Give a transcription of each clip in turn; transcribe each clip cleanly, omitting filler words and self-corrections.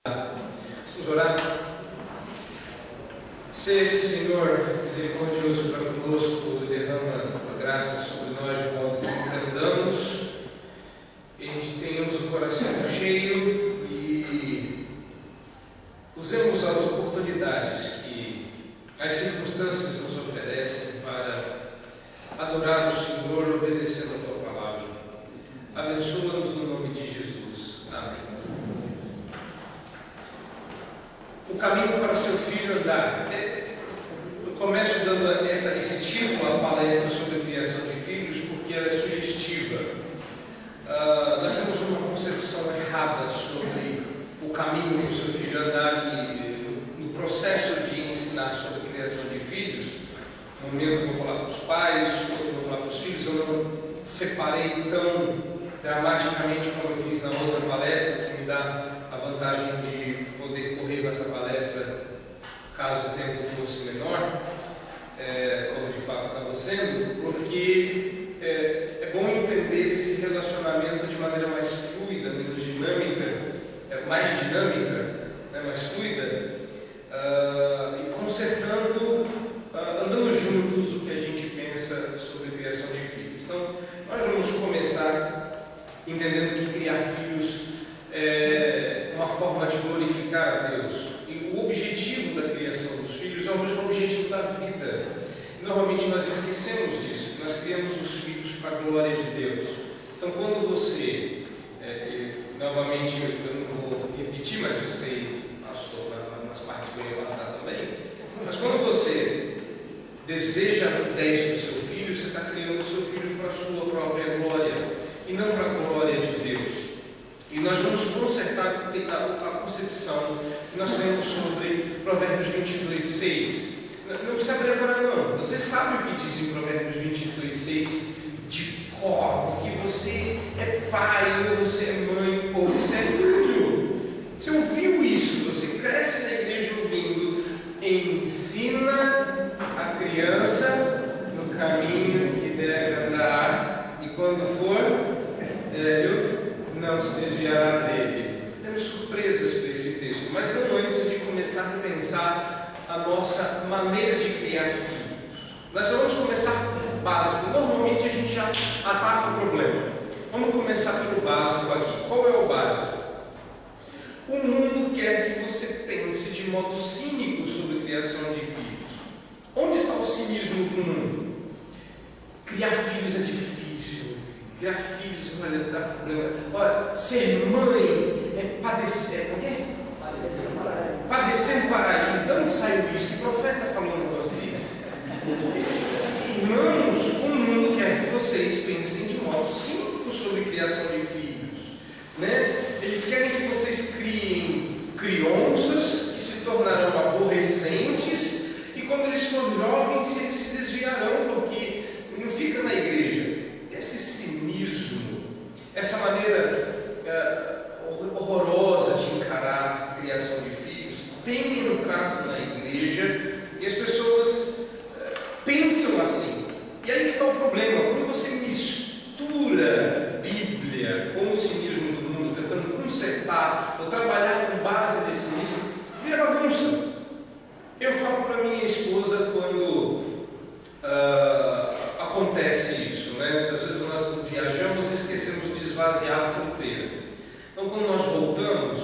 Vamos orar. Ser, Senhor, misericordioso para conosco, derrama a graça sobre nós de modo que entendamos, que a gente tenhamos o coração cheio e usemos as oportunidades que as circunstâncias nos oferecem para adorar o Senhor, obedecendo a Tua palavra. Abençoa-nos no nome de Jesus. Amém. O caminho para seu filho andar. Eu começo dando esse título à palestra sobre a criação de filhos porque ela é sugestiva. Nós temos uma concepção errada sobre o caminho para o seu filho andar e no processo de ensinar sobre a criação de filhos. No momento eu vou falar para os pais, no outro eu vou falar para os filhos. Eu não separei tão dramaticamente como eu fiz na outra palestra, que me dá a vantagem de poder correr com essa palestra caso o tempo fosse menor, como de fato acabou sendo, porque é bom entender esse relacionamento de maneira mais fluida, menos dinâmica, mais dinâmica, mais fluida, e consertando, andando juntos o que a gente pensa sobre a criação de filhos. Então, nós vamos começar entendendo que criar filhos é uma forma de glorificar a Deus. E o objetivo da criação dos filhos é o mesmo objetivo da vida. Normalmente nós esquecemos disso, que nós criamos os filhos para a glória de Deus. Então, quando você, novamente eu não vou repetir, mas você passou nas partes que eu ia passar também, mas quando você deseja a 10 do seu filho, você está criando o seu filho para a sua própria glória e não para a glória de Deus. E nós vamos consertar a concepção que nós temos sobre Provérbios 22:6. Não precisa abrir agora não. Você sabe o que diz em Provérbios 22:6 de cor, porque você é pai, ou você é mãe, ou você é filho. Você ouviu isso, você cresce na igreja ouvindo: ensina a criança no caminho que deve andar, e quando for velho, não se desviará dele. Temos surpresas para esse texto, mas não antes de começar a pensar a nossa maneira de criar filhos. Nós vamos começar pelo básico. Normalmente a gente já ataca o problema. Vamos começar pelo básico aqui. Qual é o básico? O mundo quer que você pense de modo cínico sobre a criação de filhos. Onde está o cinismo do mundo? Criar filhos é difícil. Criar filhos vai dar problema. Olha, ser mãe é padecer. O quê? Padecer no paraíso. De onde saiu isso? Que profeta falou um negócio desse? Irmãos, o mundo quer que vocês pensem de modo cínico sobre criação de filhos. Eles querem que vocês criem crianças que se tornarão aborrecentes, e quando eles forem jovens, eles se desviarão, porque não fica na igreja. Esse cinismo, essa maneira horrorosa de encarar a criação de filhos tem entrado na igreja e as pessoas pensam assim. E aí que está o problema: quando você mistura Bíblia com o cinismo do mundo, tentando consertar ou trabalhar com base nesse cinismo, vira bagunça. Eu falo para minha esposa quando acontece isso, às vezes nós viajamos e esquecemos de esvaziar a fruteira. Então, quando nós voltamos,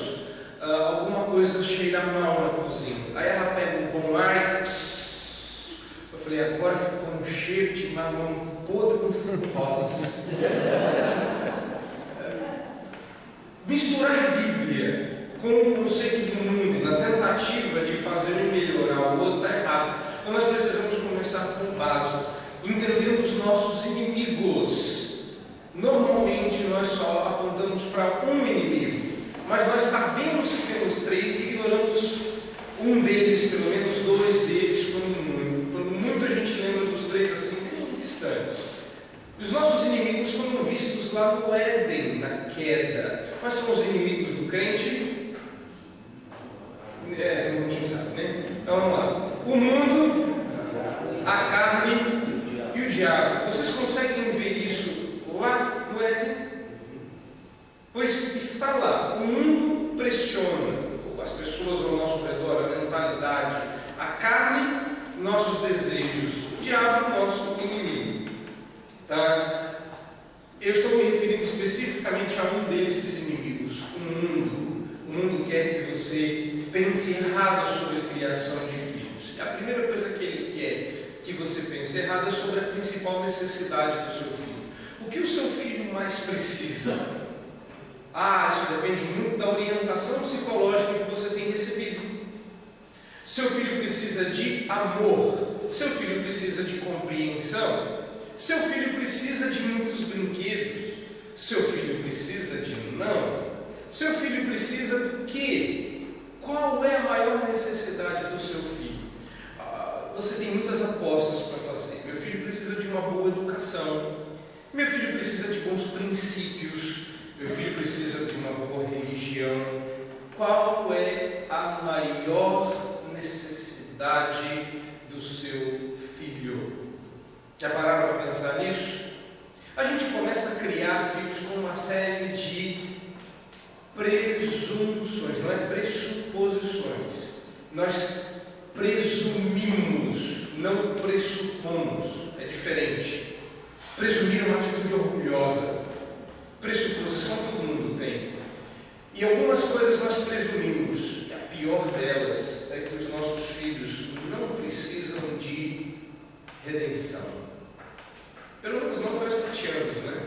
alguma coisa cheira mal na cozinha. Aí ela pega um bom ar e... Eu falei: agora ficou com um cheiro de mamão podre com rosas. Misturar a Bíblia com o conceito do mundo, na tentativa de fazer um melhorar o outro, está errado. Então nós precisamos começar com o básico, entendendo os nossos inimigos. Normalmente nós só apontamos para um inimigo, mas nós sabemos que temos três e ignoramos um deles, pelo menos dois deles, quando muito a gente lembra dos três assim, muito distantes. Os nossos inimigos foram vistos lá no Éden, na queda. Quais são os inimigos do crente? Ninguém sabe, Então vamos lá. O mundo, a carne e o diabo. Vocês conseguem ver isso lá no Éden? Pois está lá. O mundo pressiona. pessoas ao nosso redor, a mentalidade, a carne, nossos desejos, o diabo, nosso inimigo. Tá? Eu estou me referindo especificamente a um desses inimigos, o mundo. O mundo quer que você pense errado sobre a criação de filhos. E a primeira coisa que ele quer que você pense errado é sobre a principal necessidade do seu filho. O que o seu filho mais precisa? Isso depende muito da orientação psicológica que você tem recebido. Seu filho precisa de amor. Seu filho precisa de compreensão. Seu filho precisa de muitos brinquedos. Seu filho precisa de não. Seu filho precisa do quê? Qual é a maior necessidade do seu filho? Você tem muitas apostas para fazer. Meu filho precisa de uma boa educação. Meu filho precisa de bons princípios. Meu filho precisa de uma boa religião. Qual é a maior necessidade do seu filho? Já pararam para pensar nisso? A gente começa a criar filhos com uma série de presunções, não é pressuposições. Nós presumimos, não pressupomos. É diferente. Presumir é uma atitude orgulhosa. Pressuposição todo mundo tem. E algumas coisas nós presumimos. E a pior delas é que os nossos filhos não precisam de redenção. Pelo menos não até os 7 anos, né?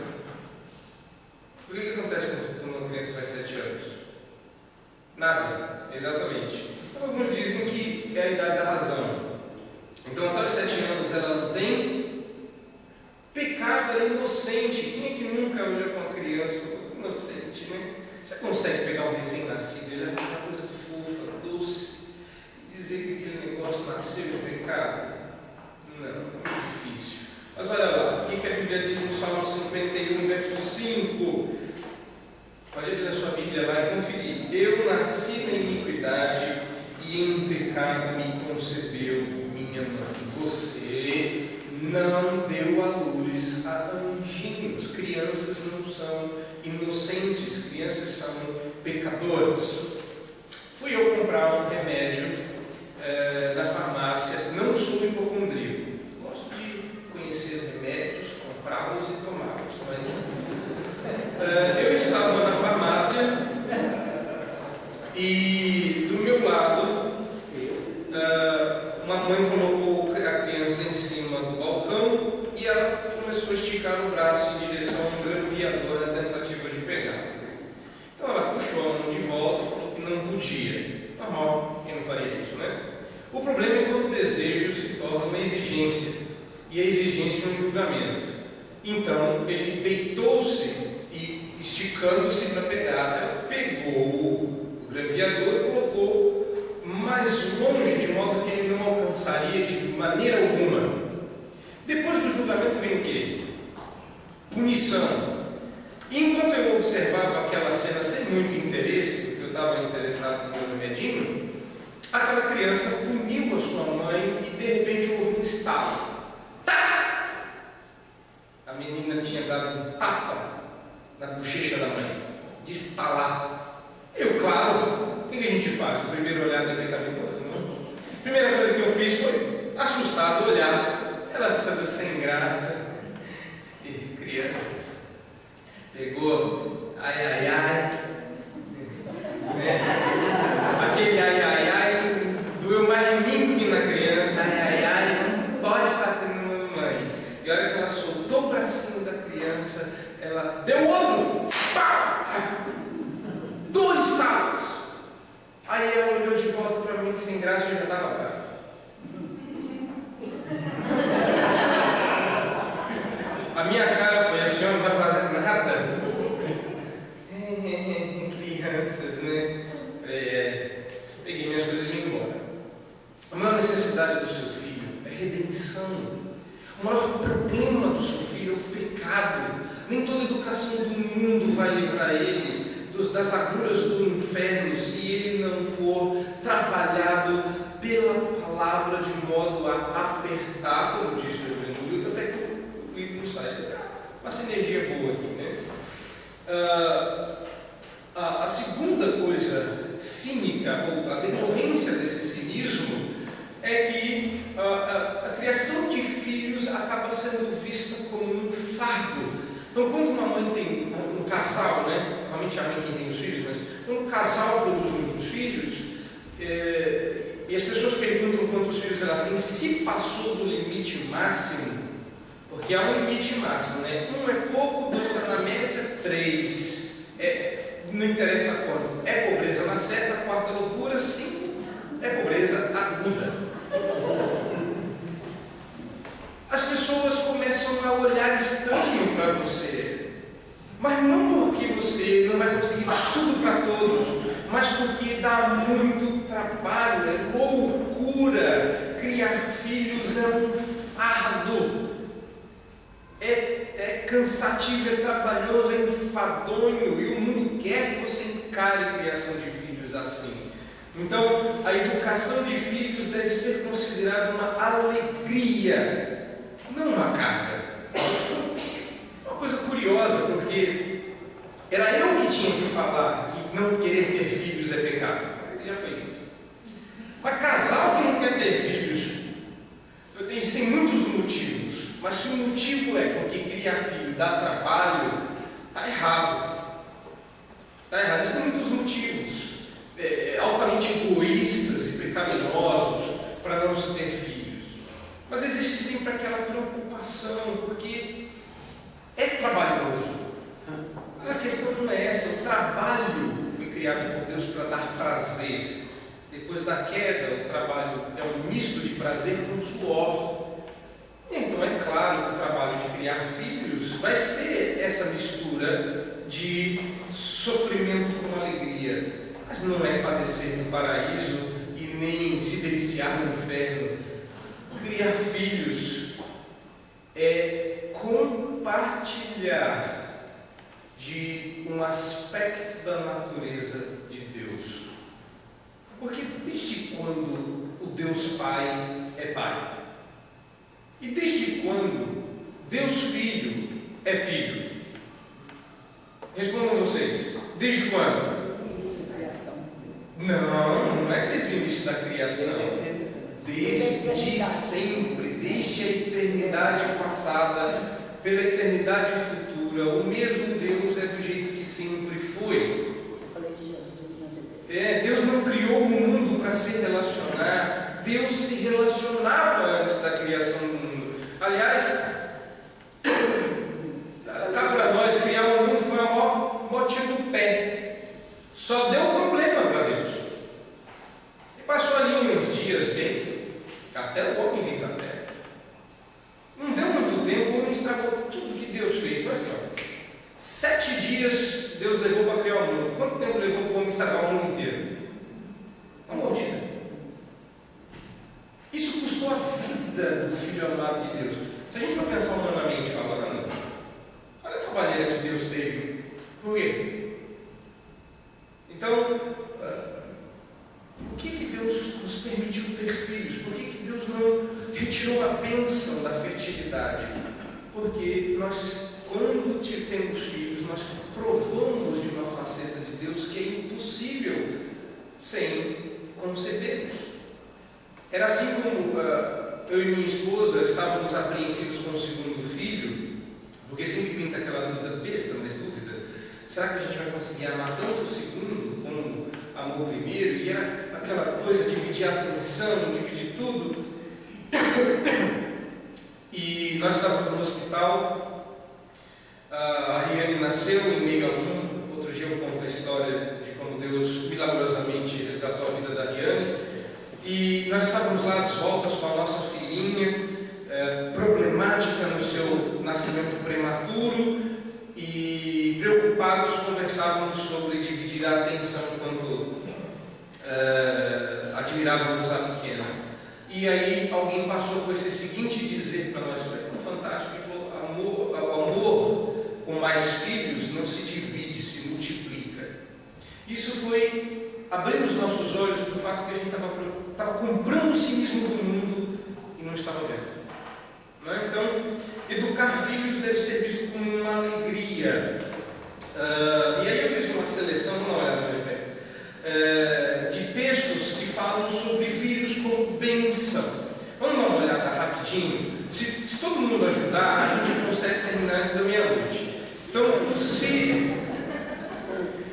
O que acontece quando uma criança faz 7 anos? Nada, exatamente. Alguns dizem que é a idade da razão. Então até os 7 anos ela não tem pecado, ela é inocente. Quem é que nunca olhou para uma criança e falou, inocente, né? Você consegue pegar um recém-nascido, ele é uma coisa fofa, doce, e dizer que aquele negócio nasceu no pecado? Não, é muito difícil. Mas olha lá, o que a Bíblia diz no Salmo 51, verso 5? Pode abrir a sua Bíblia lá e conferir. Eu nasci na iniquidade e em pecado me concebeu minha mãe. Você não deu à luz a anjinhos. Crianças não são inocentes, crianças são pecadoras. Fui eu comprar um remédio na farmácia. Não sou hipocondríaco. Gosto de conhecer remédios, comprá-los e tomá-los. Mas eu estava na farmácia e do meu lado uma mãe colocou a criança em cima do balcão e ela começou a esticar o braço em direção a um grampeador na tentativa de pegar. Então ela puxou a mão de volta e falou que não podia. Normal, quem não faria isso, né? O problema é quando o desejo se torna uma exigência e a exigência é um julgamento. Então ele deitou-se e esticando-se para pegar, ela pegou o grampeador e colocou mais longe, de modo que ele não alcançaria de maneira alguma. Depois do julgamento vem o quê? Punição. E enquanto eu observava aquela cena sem muito interesse, porque eu estava interessado no meu remedinho, aquela criança puniu a sua mãe e de repente houve um estalo. Tá! A menina tinha dado um tapa na bochecha da mãe, de estalar. Eu, claro, o que a gente faz? O primeiro olhar é pecaminoso, não? A primeira coisa que eu fiz foi, assustado, olhar. Ela toda sem graça. E crianças. Pegou, ai, ai, ai. Né? Aquele ai, ai, ai doeu mais em mim do que na criança. Ai, ai, ai, não pode bater na mamãe. E a hora que ela soltou o bracinho da criança, ela deu outro. Pá! 2 talos. Aí ela olhou de volta para mim sem graça e já estava brava. A minha cara foi, a senhora não vai fazer nada? Crianças, né? Peguei minhas coisas e vim embora. A maior necessidade do seu filho é redenção. O maior problema do seu filho é o pecado. Nem toda educação do mundo vai livrar ele das agruras do inferno, se ele não for trabalhado pela palavra de modo a apertar, como disse o Reverendo Wilton, até que o ídolo saia. Uma sinergia boa aqui, né? A segunda coisa cínica, ou a Então, quando uma mãe tem um casal, né? Normalmente é a mãe quem tem os filhos, mas quando um casal produz muitos filhos, e as pessoas perguntam quantos filhos ela tem, se passou do limite máximo, porque há um limite máximo, né? 1 é pouco, 2 está na média, 3 não interessa quanto. É pobreza na certa, 4 loucura, 5 é pobreza aguda. As pessoas começam a olhar estranho para você, mas não porque você não vai conseguir dar tudo para todos, mas porque dá muito trabalho, é loucura. Criar filhos é um fardo, é cansativo, é trabalhoso, é enfadonho, e o mundo quer que você encare a criação de filhos assim. Então, a educação de filhos deve ser considerada uma alegria, não uma carga. Uma coisa curiosa, porque era eu que tinha que falar que não querer ter filhos é pecado. Já foi dito. Mas casal que não quer ter filhos, existem muitos motivos, mas se o motivo é porque criar filho dá trabalho, está errado. Está errado. Existem muitos motivos altamente egoístas e pecaminosos para não se ter filhos. Mas existe sempre aquela preocupação, porque é trabalhoso. Mas a questão não é essa. O trabalho foi criado por Deus para dar prazer. Depois da queda, o trabalho é um misto de prazer com suor. Então é claro que o trabalho de criar filhos vai ser essa mistura de sofrimento com alegria. Mas não é padecer no paraíso e nem se deliciar no inferno. Criar filhos é compartilhar de um aspecto da natureza de Deus. Porque desde quando o Deus Pai é Pai? E desde quando Deus Filho é Filho? Respondam vocês. Desde quando? Não é desde o início da criação. Desde sempre, desde a eternidade passada, pela eternidade futura, o mesmo Deus é do jeito que sempre foi. Deus não criou o mundo para se relacionar. Deus se relacionava antes da criação do mundo. Aliás, cá para nós, criar um mundo foi a maior tiro do pé. Só deu problema para Deus. E passou ali uns dias bem, até o homem vir para a terra. Não deu muito tempo, o homem estragou tudo que Deus fez. Mas não. 7 dias Deus levou para criar o mundo. Quanto tempo levou para o homem estragar o mundo inteiro? Uma mordida. Isso custou a vida do Filho amado de Deus. Se a gente for pensar humanamente falando, olha a trabalheira que Deus teve. Por quê? Então, por que Deus nos permitiu ter filhos? Por que Deus não retirou a bênção da fertilidade? Porque nós, quando temos filhos, nós provamos de uma faceta de Deus que é impossível sem concebermos. Era assim como eu e minha esposa estávamos apreensivos com o segundo filho, porque sempre pinta aquela dúvida besta, mas dúvida: será que a gente vai conseguir amar tanto o segundo como amou o primeiro? E era aquela coisa, dividir a atenção, dividir tudo. E nós estávamos no hospital, a Riane nasceu em meio a outro dia eu conto a história de como Deus milagrosamente resgatou a vida da Riane, e nós estávamos lá às voltas com a nossa filhinha, problemática no seu nascimento prematuro, e preocupados conversávamos sobre dividir a atenção enquanto admirávamos a pequena. E aí alguém passou com esse seguinte dizer para nós, foi tão fantástico, ele falou: o amor com mais filhos não se divide, se multiplica. Isso foi abrindo os nossos olhos para o fato que a gente estava comprando o cinismo do mundo e não estava vendo. Não é? Então, educar filhos deve ser visto como uma alegria. E aí eu fiz uma seleção, uma olhada mais perto, de textos que falam sobre filhos como bênção. Vamos dar uma olhada rapidinho. Se todo mundo ajudar, a gente consegue terminar antes da meia-noite.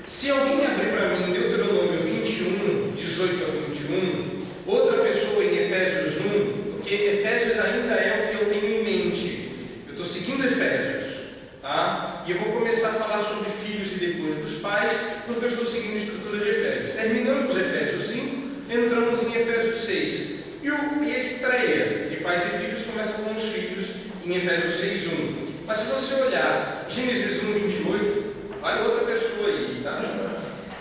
se alguém abrir para mim Deuteronômio 21, 18 a 21, outra pessoa em Efésios 1, porque Efésios ainda é o que eu tenho em mente. Eu estou seguindo Efésios, tá? E eu vou começar a falar sobre filhos e depois dos pais, porque eu estou seguindo a estrutura de Efésios. Terminamos Efésios 5, entramos em Efésios 6. E a estreia de pais e filhos começa com os filhos em Efésios 6, 1. Mas se você olhar Gênesis 1, 28, vai outra pessoa aí, tá?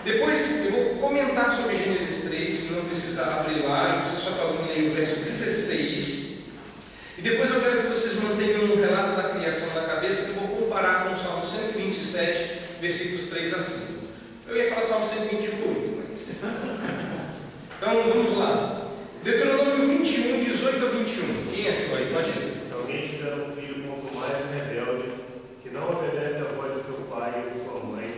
Depois eu vou comentar sobre Gênesis 3, não precisa abrir lá, você só para ler o verso 16. E depois eu quero que vocês mantenham um relato da criação na cabeça, que eu vou comparar com o Salmo 127, versículos 3 a 5. Eu ia falar Salmo 128, mas... Então vamos lá. Deuteronômio 21, 18 a 21. Quem achou aí? Pode ir. Se alguém tiver um filho quanto mais rebelde, que não obedece à voz de seu pai e de sua mãe,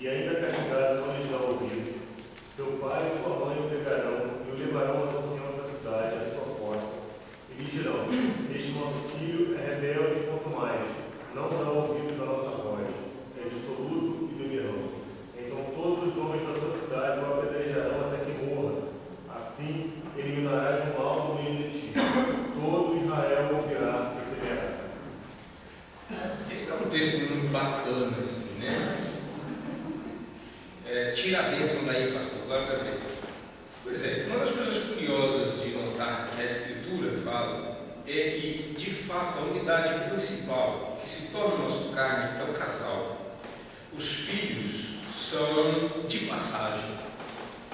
e ainda castigado não lhes dá ouvido, seu pai e sua mãe o pegarão e o levarão aos anciãos da cidade, à sua porta, e lhes dirão: este nosso filho é rebelde quanto mais, não dá ouvidos à nossa voz, é dissoluto e beberão. Então todos os homens da sua cidade o apedrejarão até que morra. Assim eliminarás o mal do meio de ti. Todo Israel ouvirá e temerá. Esse é um texto muito bacana, assim, né? Tira a bênção daí, pastor. Glória a Deus. Pois é, uma das coisas curiosas de notar que a Escritura fala é que, de fato, a unidade principal que se torna nosso carne é o casal. Os filhos são de passagem.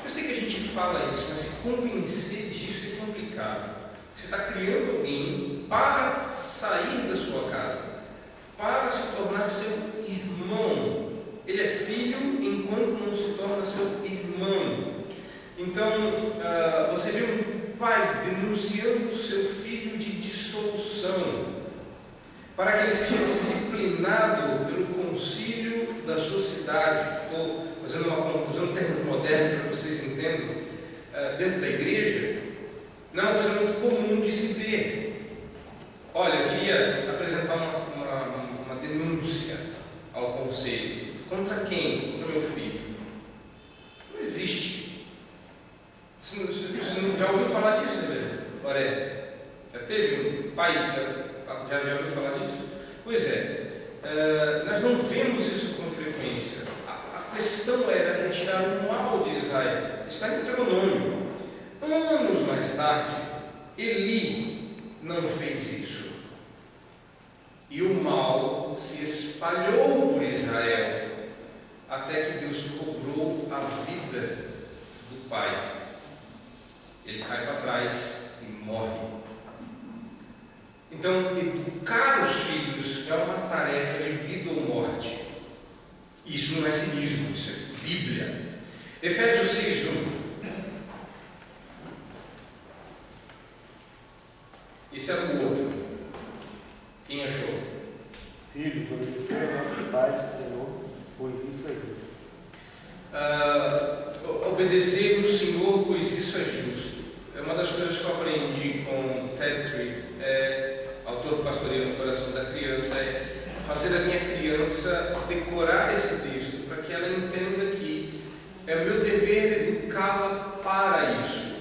Eu sei que a gente fala isso, mas se convencer disso é complicado. Você está criando alguém para sair da sua casa, para se tornar seu irmão. Ele é filho enquanto não se torna seu irmão. Então, você vê um pai denunciando seu filho de dissolução, para que ele seja disciplinado pelo concílio da sua cidade. Estou fazendo uma conclusão, termos modernos para vocês entendam, dentro da igreja. Não é uma coisa muito comum de se ver. Olha, eu queria apresentar uma denúncia ao conselho. Contra quem? Contra meu filho. Não existe. Você já ouviu falar disso, velho? Olha, já teve um pai, já ouviu falar disso? Pois é, nós não vemos isso com frequência. A questão era retirar o mal de Israel. Está em Deuteronômio. Anos mais tarde, Eli não fez isso. E o mal se espalhou por Israel, até que Deus cobrou a vida do pai. Ele cai para trás e morre. Então, educar os filhos é uma tarefa de vida ou morte. Isso não é cinismo, isso é Bíblia. Efésios 6:1. Esse era o outro. Quem achou? Filhos, obedecer a nossa paz do Senhor, pois isso é justo. Obedecer o Senhor, pois isso é justo. É uma das coisas que eu aprendi com Ted Tripp, autor do Pastoreio no Coração da Criança, é fazer a minha criança decorar esse texto, para que ela entenda que é o meu dever educá-la para isso.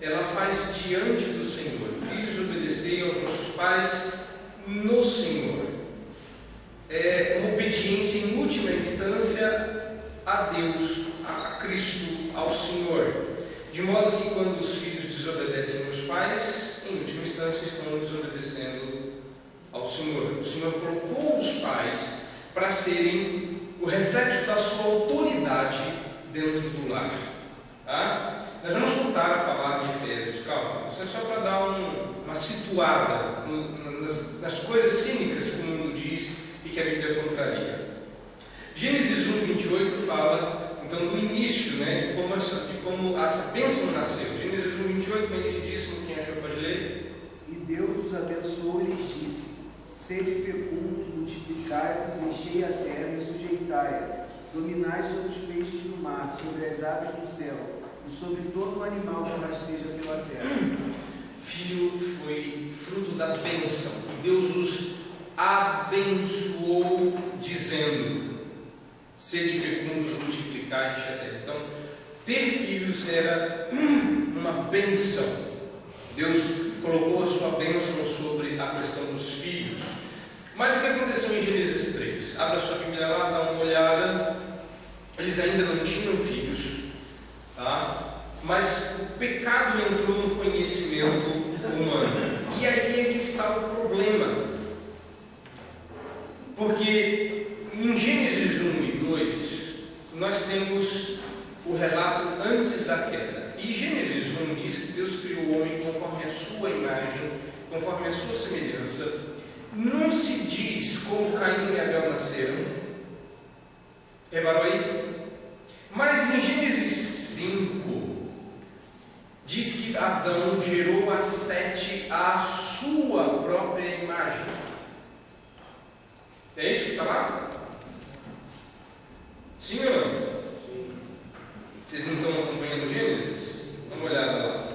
Ela faz diante do Senhor. Filhos, obedecei aos nossos pais no Senhor. É uma obediência em última instância a Deus, a Cristo, ao Senhor. De modo que quando os filhos desobedecem aos pais, em última instância estão desobedecendo ao Senhor. O Senhor colocou os pais para serem o reflexo da sua autoridade dentro do lar. Tá? Nós vamos voltar a falar de Efésios, calma. Isso é só para dar uma situada nas coisas cínicas que o mundo diz e que a Bíblia contraria. Gênesis 1:28 fala então do início, né, de como essa bênção nasceu. Gênesis 1:28, conhecidíssimo, quem achou pode ler. E Deus os abençoou e lhes disse: sede fecundos, multiplicai-vos, enchei a terra e sujeitai-a, dominai sobre os peixes do mar, sobre as aves do céu, e sobre todo o animal que rasteja pela terra. Filho foi fruto da bênção, e Deus os abençoou, dizendo: sede fecundos, multiplicar, etc. Então, ter filhos era uma bênção. Deus colocou a sua bênção sobre a questão dos filhos. Mas o que aconteceu em Gênesis 3? Abra sua Bíblia lá, dá uma olhada. Eles ainda não tinham filhos, tá? Mas o pecado entrou no conhecimento humano. E aí é que está o problema. Porque em Gênesis 1 e 2, nós temos o relato antes da queda. E Gênesis 1 diz que Deus criou o homem conforme a sua imagem, conforme a sua semelhança. Não se diz como Caim e Abel nasceram. Reparou aí? Mas em Gênesis 5, diz que Adão gerou a Sete à sua própria imagem. É isso que está lá? Sim ou não? Sim. Vocês não estão acompanhando Gênesis? Dá uma olhada lá.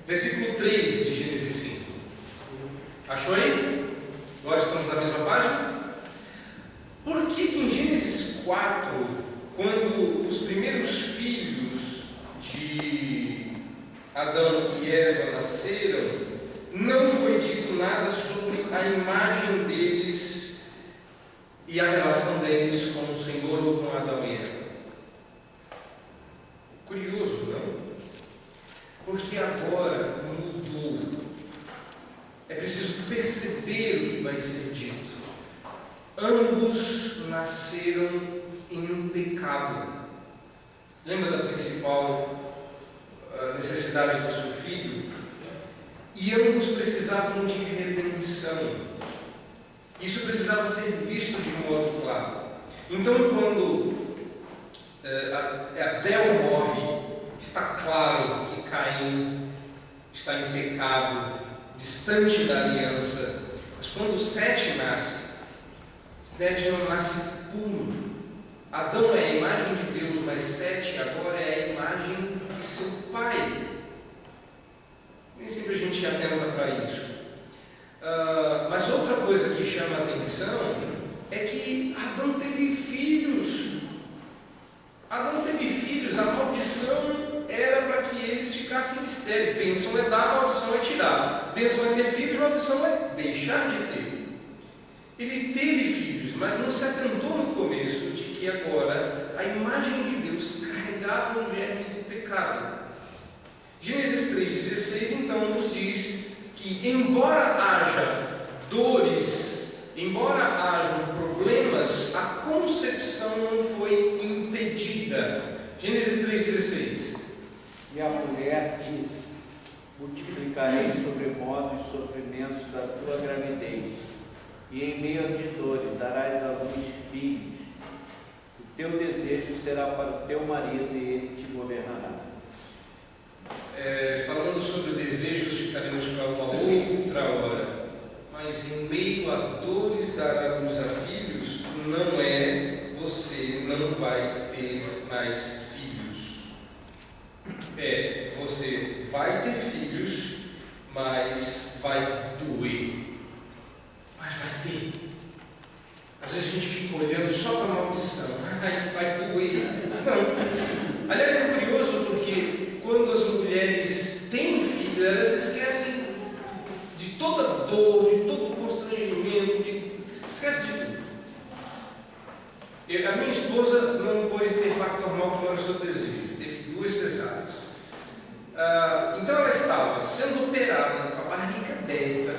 Versículo 3 de Gênesis 5. Achou aí? Agora estamos na mesma página? Por que em Gênesis 4, quando os primeiros filhos de Adão e Eva nasceram, não foi dito nada sobre a imagem deles e a relação deles com o Senhor ou com Adão e Eva? Curioso, não? Porque agora mudou. É preciso perceber o que vai ser dito. Ambos nasceram em um pecado. Lembra da principal necessidade do seu filho? E ambos precisavam de redenção. Isso precisava ser visto de modo claro. Então, quando Abel morre, está claro que Caim está em pecado, distante da aliança. Mas quando Sete nasce, Sete não nasce puro. Adão é a imagem de Deus, mas Sete agora é a imagem de seu pai. Nem sempre a gente atenta para isso. Mas outra coisa que chama a atenção é que Adão teve filhos. Adão teve filhos, a maldição era para que eles ficassem estéreis. Bênção é dar, maldição é tirar. Bênção é ter filhos, maldição é deixar de ter. Ele teve filhos, mas não se atentou no começo de que agora a imagem de Deus carregava o germe do pecado. Gênesis 3,16 então nos diz que embora haja dores, embora hajam problemas, a concepção não foi impedida. Gênesis 3,16. E a mulher disse: multiplicarei sobremodo os sofrimentos da tua gravidez, e em meio a dores darás à luz filhos. O teu desejo será para o teu marido, e ele te governará. Falando sobre desejos, ficaremos para uma outra hora. Mas em meio a dores dar à luz a filhos, não é você não vai ter mais filhos. Você vai ter filhos, mas vai doer. Mas vai ter. Às vezes a gente fica olhando só para a maldição. Ai, vai doer. Não. Aliás, é curioso porque quando as mulheres têm filhos, elas esquecem de toda dor, de todo constrangimento, esquece de tudo. A minha esposa não pôde ter parto normal como era o seu desejo, teve 2 cesáreas. Então ela estava sendo operada, com a barriga aberta,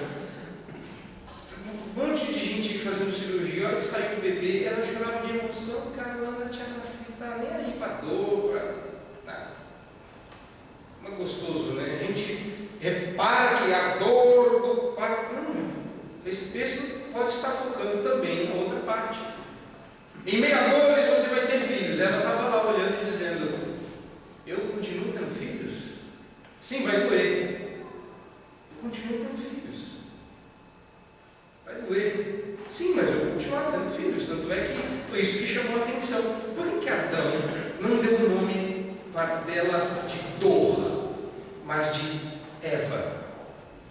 um monte de gente fazendo cirurgia. A hora que saiu o bebê, ela chorava de emoção, cara, ela não tinha nascido, tá nem aí para dor, nada. Mas gostoso, né? A gente repara que a dor do pai. Não, esse texto pode estar focando também em outra parte. Em meio a dores você vai ter filhos. Ela estava lá olhando e dizendo: eu continuo tendo filhos? Sim, vai doer. Eu continuo tendo filhos. Vai doer. Sim, mas eu vou continuar tendo filhos. Tanto é que foi isso que chamou a atenção. Por que Adão não deu o nome para dela de dor, mas de Eva,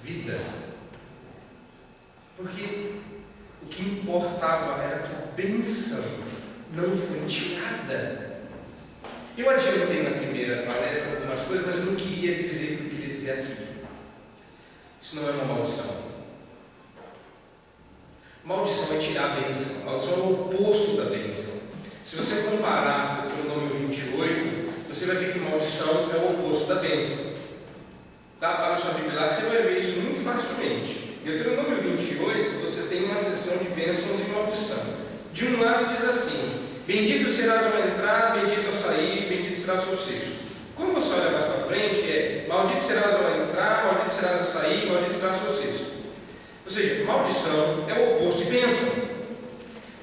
vida? Porque o que importava era que a bênção não foi tirada. Eu adiantei na primeira palestra algumas coisas, mas eu não queria dizer o que eu queria dizer aqui. Isso não é uma maldição. Maldição é tirar a bênção. Maldição é o oposto da bênção. Se você comparar com Deuteronômio 28, você vai ver que maldição é o oposto da bênção. Tá? Para a sua Bíblia lá, você vai ver isso muito facilmente. Em Deuteronômio 28, você tem uma seção de bênçãos e maldição. De um lado diz assim: bendito serás ao entrar, bendito ao sair, bendito será o seu cesto. Quando você olha mais para frente, é maldito serás ao entrar, maldito serás ao sair, maldito será o seu cesto. Ou seja, maldição é o oposto de bênção.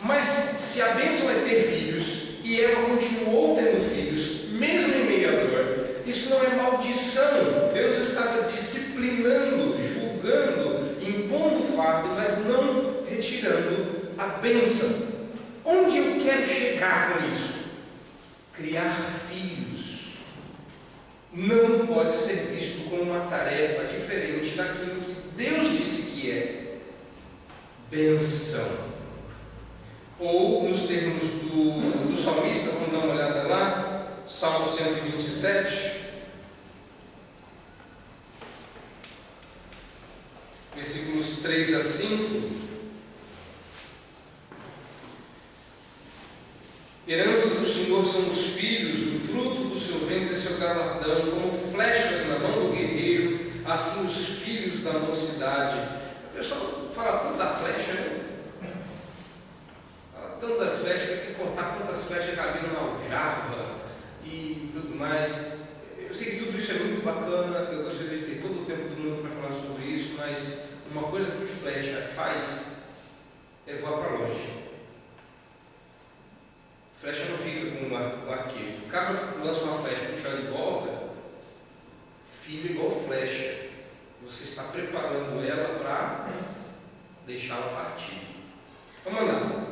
Mas se a bênção é ter filhos, e Eva continuou tendo filhos, mesmo em meio à dor, isso não é maldição. Deus estava disciplinando, julgando, impondo o fardo, mas não retirando a bênção. Onde eu quero chegar com isso? Criar filhos não pode ser visto como uma tarefa diferente daquilo que Deus disse que é bênção. Ou, nos termos do salmista, vamos dar uma olhada lá, Salmo 127, versículos 3 a 5. Herança do Senhor são os filhos, o fruto do seu ventre é seu galardão, como flechas na mão do guerreiro, assim os filhos da mocidade. O pessoal fala tanto da flecha, né? Fala tanto das flechas, tem que contar quantas flechas cabiam na aljava e tudo mais. Eu sei que tudo isso é muito bacana, eu gostaria de ter todo o tempo do mundo para falar sobre isso, mas uma coisa que flecha faz é voar para longe. Flecha não fica com o arqueiro. Se o cara lança uma flecha e puxa ela de volta, filho é igual flecha. Você está preparando ela para deixá-la partir. Vamos lá.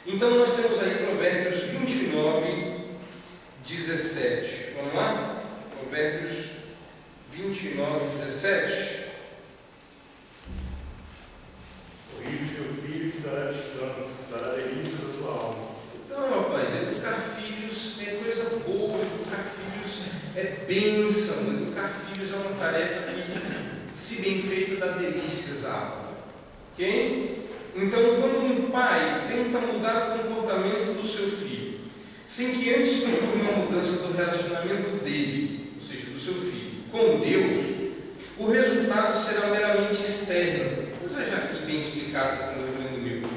Então nós temos aí Provérbios 29, 17. Vamos lá? Provérbios 29, 17. Corrige seu filho e dará descanso, dará delícia da sua alma. Então, rapaz, educar filhos é coisa boa, educar filhos é bênção, educar filhos é uma tarefa que, se bem feita, dá delícias à alma. Ok? Então, quando um pai tenta mudar o comportamento do seu filho, sem que antes procure uma mudança do relacionamento dele, ou seja, do seu filho, com Deus, o resultado será meramente externo. Seja aqui bem explicado como eu lendo meu.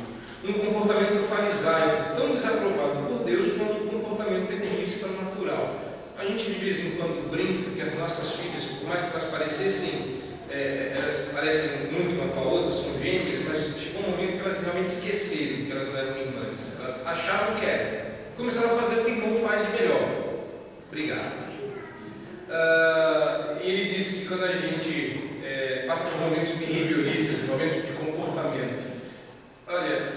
Um comportamento farisaico, tão desaprovado por Deus quanto um comportamento egoísta natural. A gente de vez em quando brinca que as nossas filhas, por mais que elas parecessem, elas parecem muito uma com a outra, são gêmeas, mas chegou um momento que elas realmente esqueceram que elas não eram irmãs. Elas achavam que eram. Começaram a fazer o que o irmão faz de melhor. Obrigado. Ele disse que quando a gente passa por momentos behavioristas, momentos de comportamento, olha,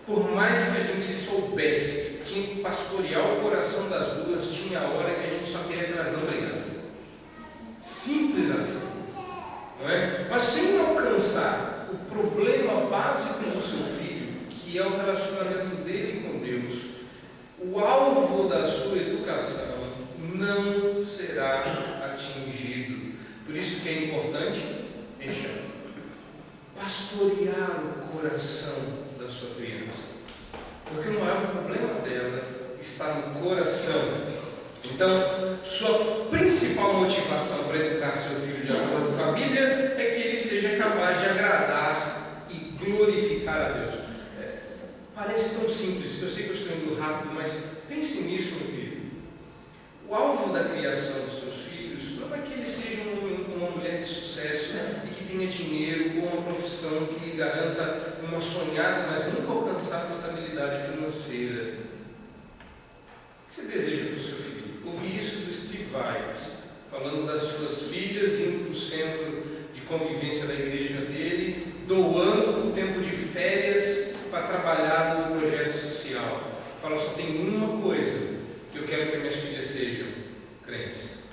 por mais que a gente soubesse que tinha que pastorear o coração das duas, tinha a hora que a gente só queria que elas não brigassem. Simples assim, não é? Mas sem alcançar o problema básico do seu filho, que é o relacionamento dele com Deus, o alvo da sua educação não será atingido. Por isso que é importante, veja, pastorear o coração da sua criança, porque o maior problema dela está no coração. Então, sua principal motivação para educar seu filho de acordo com a Bíblia é que ele seja capaz de agradar e glorificar a Deus. Parece tão simples, eu sei que eu estou indo rápido, mas pense nisso, meu querido. O alvo da criação dos seus filhos não é que ele seja uma mulher de sucesso e que tenha dinheiro ou uma profissão que lhe garanta uma sonhada, mas nunca alcançada estabilidade financeira. O que você deseja para o seu filho? Ouvi isso do Steve Vai, falando das suas filhas indo para o centro de convivência da igreja dele, doando o tempo de férias para trabalhar no projeto social. Fala, só tem uma coisa que eu quero que minhas filhas sejam: crentes.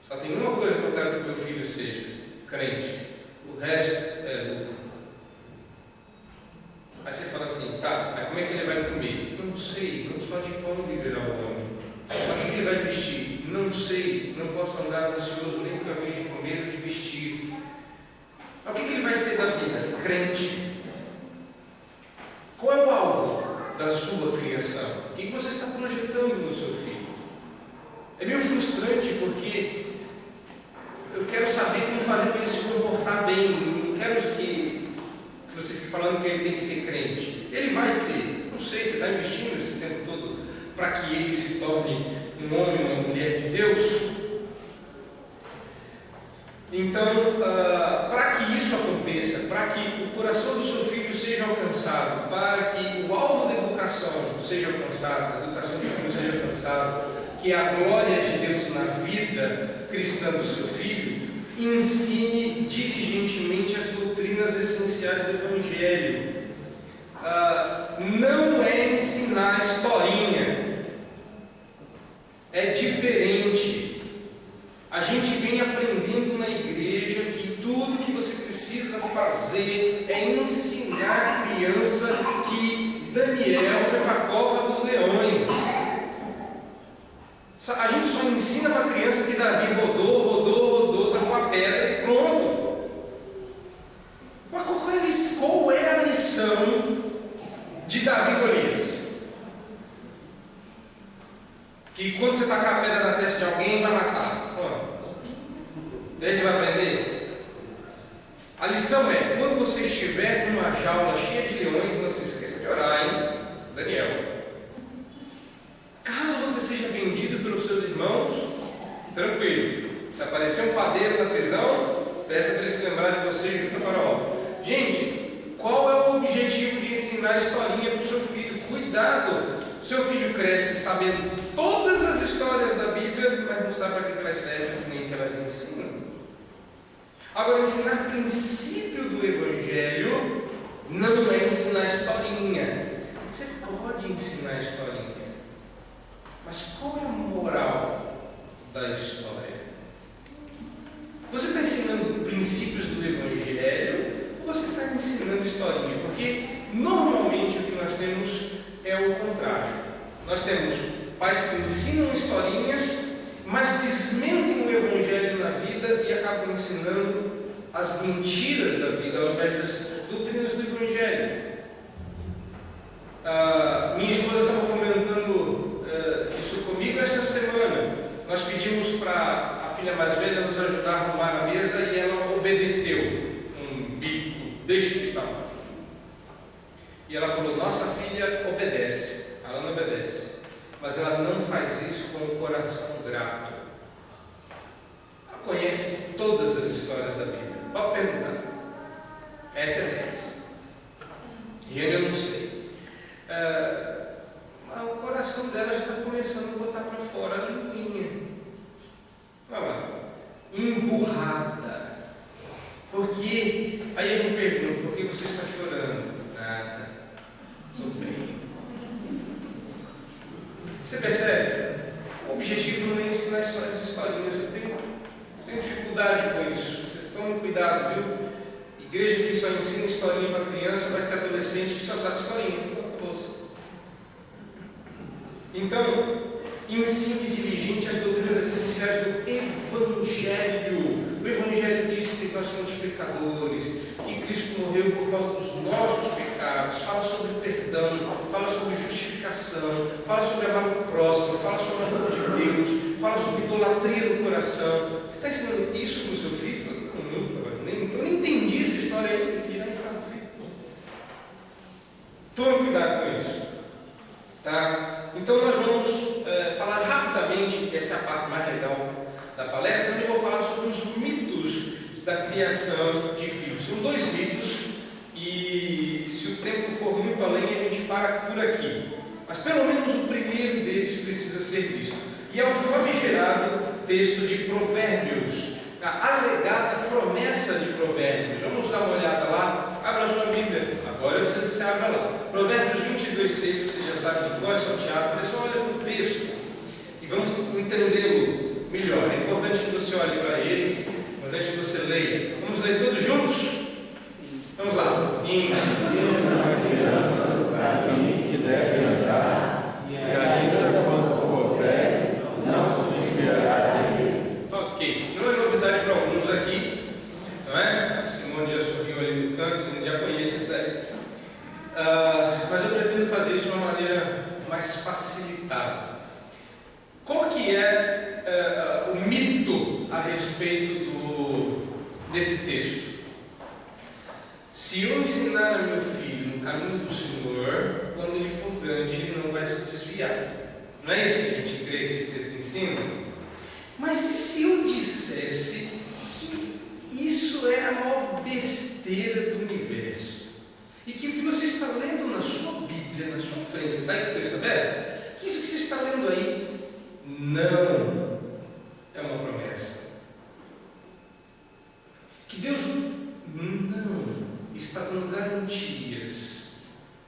Só tem uma coisa que eu quero que meu filho seja: crente. O o resto é lucro. Aí você fala assim, tá, mas como é que ele vai comer? Não sei, não só de pão viverá o homem. Mas o que ele vai vestir? Não sei, não posso andar ansioso nem por vez de comer ou de vestir. Mas o que ele vai ser da vida? Crente. Qual é o alvo da sua criação? O que você está projetando no seu filho? É meio frustrante porque eu quero saber como fazer para ele se comportar bem. Não quero que você fique falando que ele tem que ser crente. Ele vai ser. Não sei, você está investindo esse tempo todo para que ele se torne um homem, uma mulher de Deus? Então, para que isso aconteça, para que o coração do seu filho seja alcançado, para que o alvo da educação seja alcançado, a educação do filho seja alcançado, que a glória de Deus na vida cristã do seu filho, ensine diligentemente as doutrinas essenciais do Evangelho. Não é ensinar historinha, é diferente. A gente vem aprendendo na igreja que tudo que você precisa fazer é ensinar a criança que Daniel foi para a cova dos leões. A gente só ensina para a criança que Davi rodou, está com a pedra e pronto. Mas qual é a lição de Davi e Golias? Que quando você tacar a pedra na testa de alguém, vai matar. Daí você vai aprender? A lição é, quando você estiver numa jaula cheia de leões, não se esqueça de orar, hein? Daniel. Caso você seja vendido pelos seus irmãos, tranquilo. Se aparecer um padeiro na prisão, peça para ele se lembrar de você junto ao faraó. Gente, qual é o objetivo de ensinar a historinha para o seu filho? Cuidado! Seu filho cresce sabendo todas as histórias da Bíblia, mas não sabe para que elas servem nem que elas ensinam. Agora, ensinar princípio do Evangelho não é ensinar historinha. Você pode ensinar historinha, mas qual é a moral da história? Você está ensinando princípios do Evangelho ou você está ensinando historinha? Porque normalmente o que nós temos é o contrário. Nós temos pais que ensinam historinhas, mas desmentem o Evangelho na vida e acabam ensinando as mentiras da vida ao invés das doutrinas do Evangelho. Minha esposa estava comentando isso comigo esta semana. Nós pedimos para a filha mais velha nos ajudar a arrumar a mesa e ela obedeceu. Um bico deste tamanho. E ela falou, nossa filha obedece. Ela não obedece. Mas ela não faz isso com o coração grato. Ela conhece todas as histórias da Bíblia. Pode perguntar. Essa é 10. E eu não sei. Mas o coração dela já está começando a botar para fora a linguinha. Olha lá. Emburrada. Por quê? Aí a gente pergunta, por que você está chorando? Nada. Tudo bem. Você percebe? O objetivo não é ensinar só as historinhas. Eu tenho dificuldade com isso. Vocês tomem cuidado, viu? Igreja que só ensina historinha para criança vai ter adolescente que só sabe historinha. Então, ensine diligente as doutrinas essenciais do Evangelho. O Evangelho diz que nós somos pecadores, que Cristo morreu por causa dos nossos pecados, fala sobre perdão, fala sobre justificação, fala sobre amar o próximo, fala sobre o amor de Deus, fala sobre idolatria no coração. Você está ensinando isso para o seu filho? Não, nunca. Eu nem entendi essa história ainda, que dirá ensinar o filho. Tome cuidado com isso. Tá? Então nós vamos falar rapidamente, essa é a parte mais legal da palestra, onde eu vou falar sobre os mitos da criação de filhos. São 2 mitos e se o tempo for muito além a gente para por aqui. Mas pelo menos o primeiro deles precisa ser visto. E é o famigerado texto de Provérbios, a alegada promessa de Provérbios. Vamos dar uma olhada lá, abra a sua Bíblia, agora eu preciso que você abra lá. Provérbios 22:6, você já sabe de qual é salteado, mas olha para o texto e vamos entendê-lo melhor. É importante que você olhe para ele, é importante que você leia. Vamos ler todos juntos? Ensina a criança o caminho que deve andar, e ainda quando for velho, não se desviará dele. Ok, não é novidade para alguns aqui, não é? A Simone já sorriu ali no canto, a gente já conhece isso daí. Mas eu pretendo fazer isso de uma maneira mais facilitada. Qual que é o mito a respeito desse texto? Se eu ensinar a meu filho no caminho do Senhor, quando ele for grande, ele não vai se desviar. Não é isso que a gente crê que esse texto ensina? Mas e se eu dissesse que isso é a maior besteira do universo? E que o que você está lendo na sua Bíblia, na sua frente, você está aí com o texto aberto? Que isso que você está lendo aí não é uma promessa. Que Deus não está dando garantias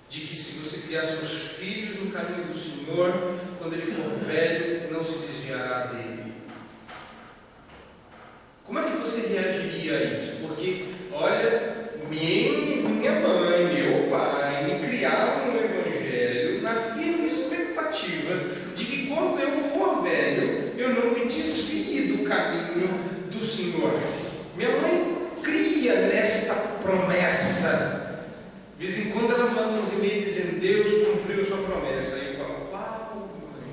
de que se você criar seus filhos no caminho do Senhor, quando ele for velho, não se desviará dele. Como é que você reagiria a isso? Porque, olha, minha mãe, meu pai me criaram no Evangelho na firme expectativa de que quando eu for velho, eu não me desvie do caminho do Senhor. Minha mãe cria nesta promessa. De vez em quando ela manda uns e-mails dizendo: Deus cumpriu sua promessa. Aí eu falo: qual, mãe?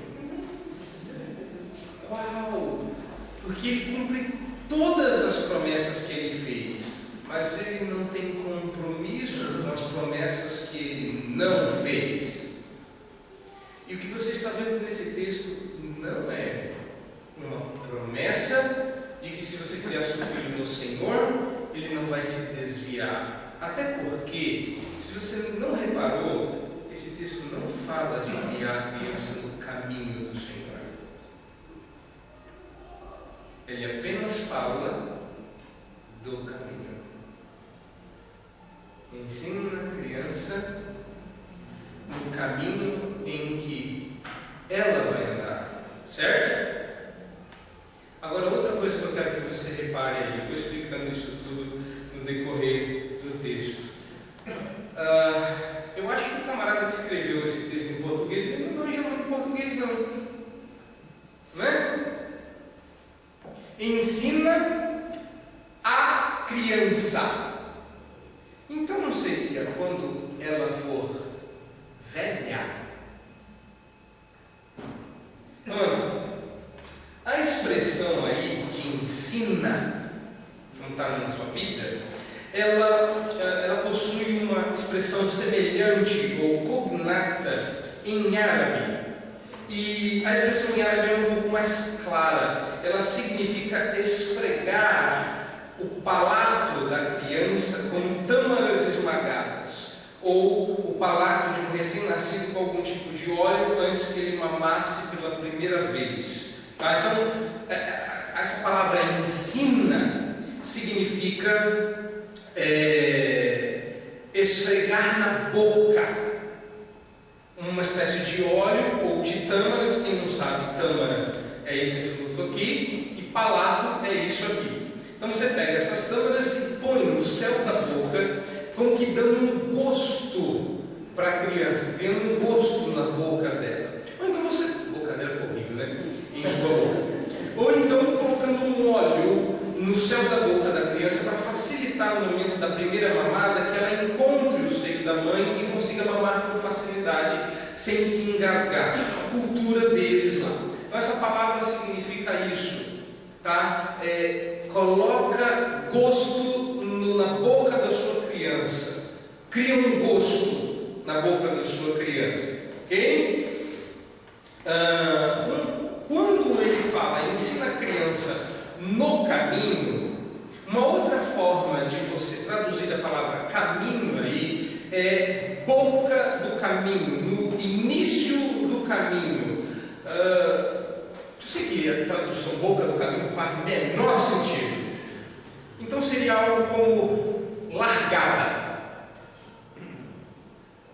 Qual? Porque Ele cumpre todas as promessas que Ele fez, mas Ele não tem compromisso com as promessas que Ele não fez. E o que você está vendo nesse texto não é uma promessa de que se você criar seu filho no Senhor, ele não vai se desviar. Até porque, se você não reparou, esse texto não fala de criar a criança no caminho do Senhor. Ele apenas fala do caminho. Ensina a criança no caminho em que ela vai andar, certo? Agora, outra coisa que eu quero que você repare aí, eu vou explicando isso tudo no decorrer do texto. Eu acho que o camarada que escreveu esse texto em português, ele não manja muito português, não é? Ensina a criança. Então não seria quando ela for velha? A expressão aí de ensina, como está na sua Bíblia, ela possui uma expressão semelhante ou cognata em árabe. E a expressão em árabe é um pouco mais clara. Ela significa esfregar o palato da criança com tâmaras esmagadas, ou o palato de um recém-nascido com algum tipo de óleo antes que ele mamasse pela primeira vez. Então, essa palavra ensina significa esfregar na boca uma espécie de óleo ou de tâmaras. Quem não sabe, tâmara é esse fruto aqui, e palato é isso aqui. Então você pega essas tâmaras e põe no céu da boca, como que dando um gosto para a criança, criando um gosto na boca dela. Ou então você, a boca dela ficou horrível, né? Em sua boca. Ou então colocando um óleo no céu da boca da criança para facilitar no momento da primeira mamada, que ela encontre o seio da mãe e consiga mamar com facilidade, sem se engasgar. A cultura deles lá. Então essa palavra significa isso, tá? Coloca gosto na boca da sua criança, cria um gosto na boca da sua criança, ok? Quando ele fala ensina a criança no caminho, uma outra forma de você traduzir a palavra caminho aí é boca do caminho, no início do caminho. Eu sei que a tradução boca do caminho faz menor sentido. Então seria algo como largada.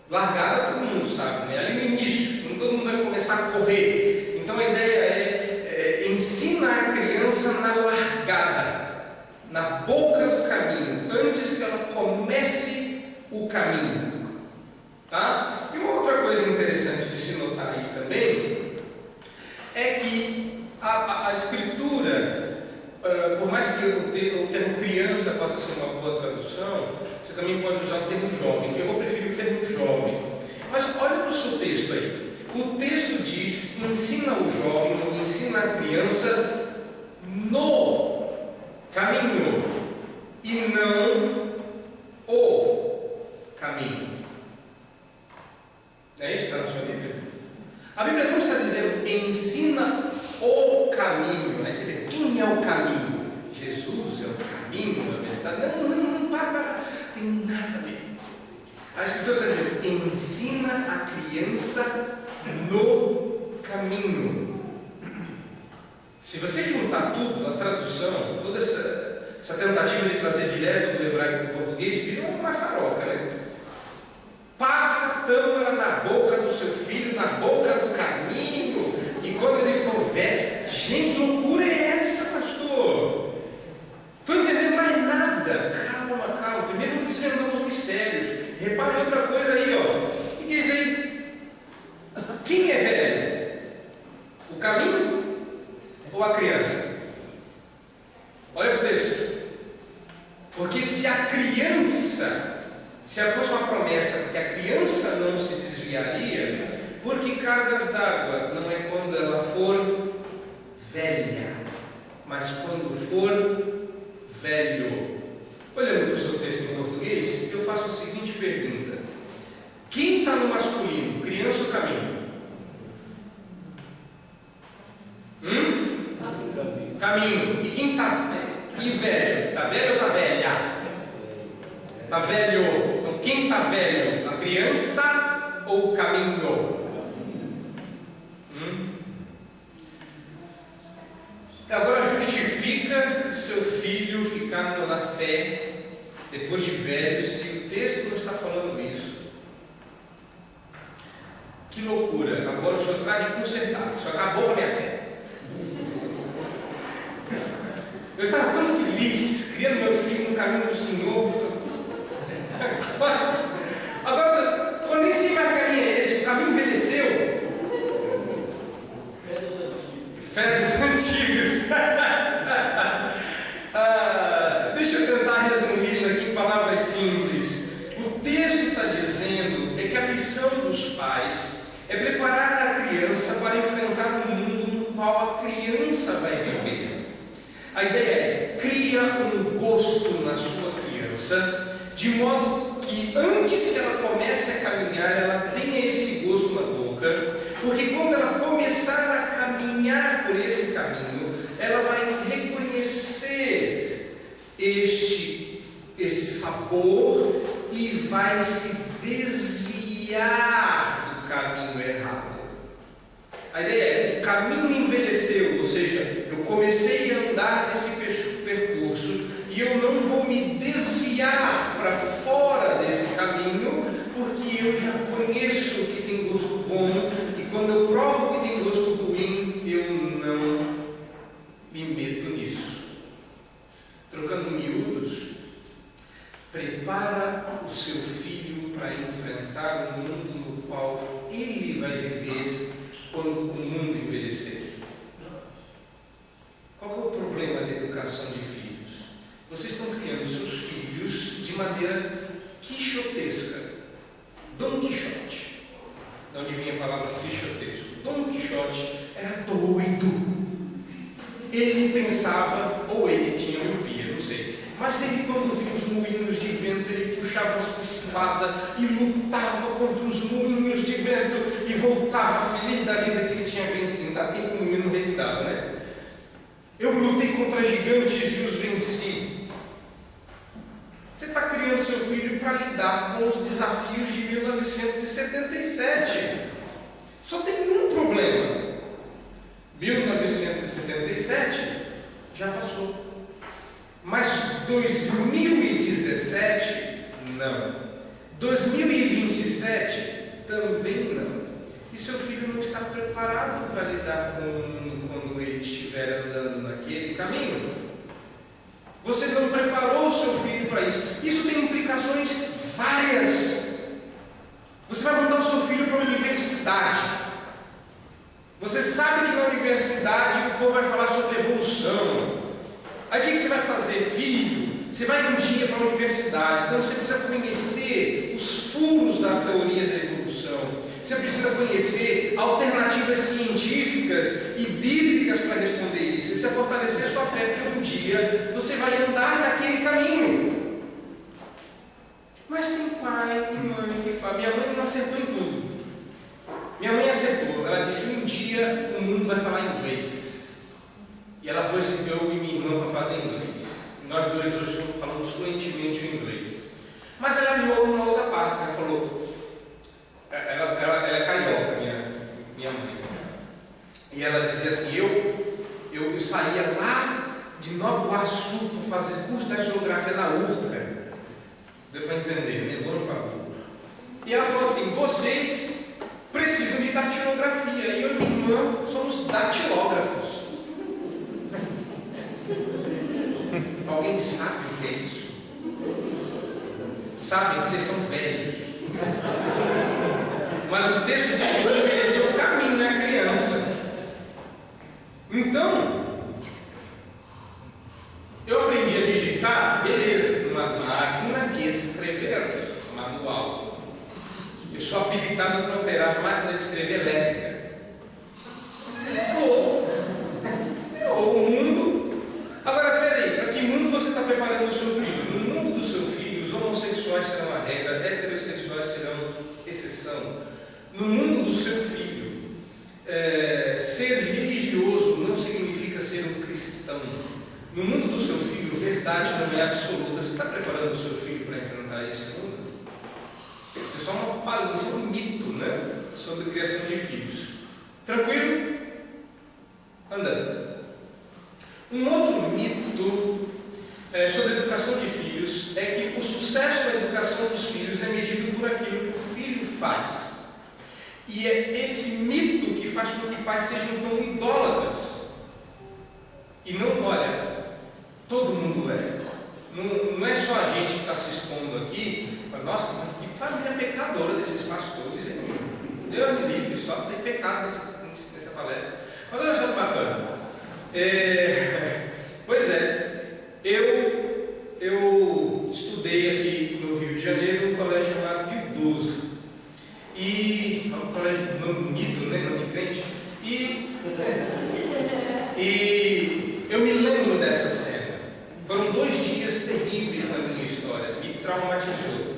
Largada todo mundo sabe, né? Ali no início, quando todo mundo vai começar a correr. Então a ideia é ensina a criança na largada, na boca do caminho, antes que ela comece o caminho. Tá? E uma outra coisa interessante de se notar aí também é que a Escritura, por mais que o termo criança possa ser uma boa tradução, você também pode usar o termo jovem. Eu vou preferir o termo jovem. Mas olha para o seu texto aí. O texto diz: ensina o jovem, ensina a criança no caminho e não o caminho. Não é isso que está na sua Bíblia? A Bíblia não está dizendo ensina o caminho. Aí você vê, quem é o caminho? Jesus é o caminho, a verdade. Não, para. Tem nada a ver. A Escritura está dizendo, ensina a criança no caminho. Se você juntar tudo, a tradução, toda essa tentativa de trazer direto do hebraico para o português, vira uma maçaroca, né? Passa a tâmara na boca do seu filho, na boca do caminho, que quando ele for velho, gente, que loucura é essa, pastor? Estou entendendo mais nada. Calma. Primeiro vamos desvendar os mistérios. Repare outra coisa aí, ó. E diz aí, quem é velho? O caminho ou a criança? Olha para o texto. Porque se fosse uma promessa que a criança não se desviaria, porque cargas d'água não é quando ela for velha, mas quando for velho. Olhando para o seu texto em português, eu faço a seguinte pergunta: quem está no masculino, criança ou caminho? Caminho. E quem está? E velho? Está velho ou está velha? Está velho. Então quem está velho? A criança ou o caminho? Agora justifica seu filho ficar na fé depois de velho, se o texto não está falando isso. Que loucura! Agora o senhor está de consertar, o senhor acabou com a minha fé. Eu estava tão feliz criando meu filho no caminho do Senhor. Agora eu nem sei mais que caminho é esse, o caminho envelheceu. Fé dos antigos. Deixa eu tentar resumir isso aqui em palavras simples. O texto está dizendo que a missão dos pais é preparar a criança para enfrentar o mundo no qual a criança vai viver. A ideia é, cria um gosto na sua criança, de modo que antes que ela comece a caminhar, ela tenha esse gosto na boca, porque quando ela começar a caminhar por esse caminho, ela vai reconhecer esse sabor e vai se desviar do caminho errado. A ideia é, o caminho envelheceu, ou seja, eu comecei a andar nesse percurso e eu não vou me desviar para fora desse caminho, porque eu já conheço que tem gosto bom, e quando eu provo que tem gosto ruim, eu não me meto nisso. Trocando em miúdos, prepara o seu filho para enfrentar o mundo no qual ele vai viver quando o mundo envelhecer. Qual é o problema da educação de filhos? Vocês estão criando seus filhos de maneira quixotesca. Dom Quixote. De onde vinha a palavra quixotesco? Dom Quixote era doido. Ele pensava, ou ele tinha miopia, não sei, mas ele, quando via os moinhos de vento, ele puxava a sua espada e lutava contra os moinhos de vento e voltava feliz da vida que ele tinha vencido. Ainda bem que o moinho não revidava, né? Eu lutei contra gigantes e os venci. Você está criando seu filho para lidar com os desafios de 1977. Só tem um problema. 1977 já passou. Mas 2017 não. 2027 também não. E seu filho não está preparado para lidar com o mundo quando ele estiver andando naquele caminho. Você não preparou o seu filho para isso. Isso tem implicações várias. Você vai mandar o seu filho para a universidade. Você sabe que na universidade o povo vai falar sobre evolução. Aí o que você vai fazer? Filho, você vai um dia para a universidade, então você precisa conhecer os furos da teoria da evolução. Você precisa conhecer alternativas científicas e bíblicas para responder isso. Você precisa fortalecer a sua fé, porque um dia você vai andar naquele caminho. Mas tem pai e mãe que falam. Minha mãe não acertou em tudo. Minha mãe acertou. Ela disse: um dia o mundo vai falar inglês. E ela pôs eu e minha irmã para fazer inglês. Nós dois hoje falamos fluentemente o inglês. Mas ela errou numa outra parte. Ela falou... Ela é carioca, minha mãe. E ela dizia assim: eu saía lá de Nova Iguaçu para fazer curso de datilografia na URCA. Deu para entender, meio longe para burro. E ela falou assim: vocês precisam de datilografia. E eu e minha irmã somos datilógrafos. Alguém sabe o que é isso? Sabem que vocês são velhos. Mas o texto diz que não envelheceu o caminho, não é a criança. Então, eu aprendi a digitar, beleza, numa máquina de escrever, manual. Eu sou habilitado para operar máquina de escrever elétrica. Errou o mundo. Agora, peraí, para que mundo você está preparando o seu filho? No mundo do seu filho, os homossexuais serão a regra, heterossexuais serão exceção. No mundo do seu filho, ser religioso não significa ser um cristão. No mundo do seu filho, verdade não é absoluta. Você está preparando o seu filho para enfrentar esse mundo? Isso é só uma palavra, isso é um mito, né? Sobre criação de filhos. Tranquilo? Andando. Um outro mito sobre a educação de filhos é que o sucesso da educação dos filhos é medido por aquilo que o filho faz. E é esse mito que faz com que pais sejam tão idólatras. E não, olha, todo mundo é. Não é só a gente que está se expondo aqui. Nossa, mas que família pecadora desses pastores. Hein? Deus me livre, só tem pecado nessa palestra. Mas olha só que bacana. Pois é, eu estudei aqui no Rio de Janeiro num colégio chamado Pio XII. E é um colégio, nome bonito, né? Nome crente. E eu me lembro dessa cena. Foram 2 dias terríveis na minha história, me traumatizou.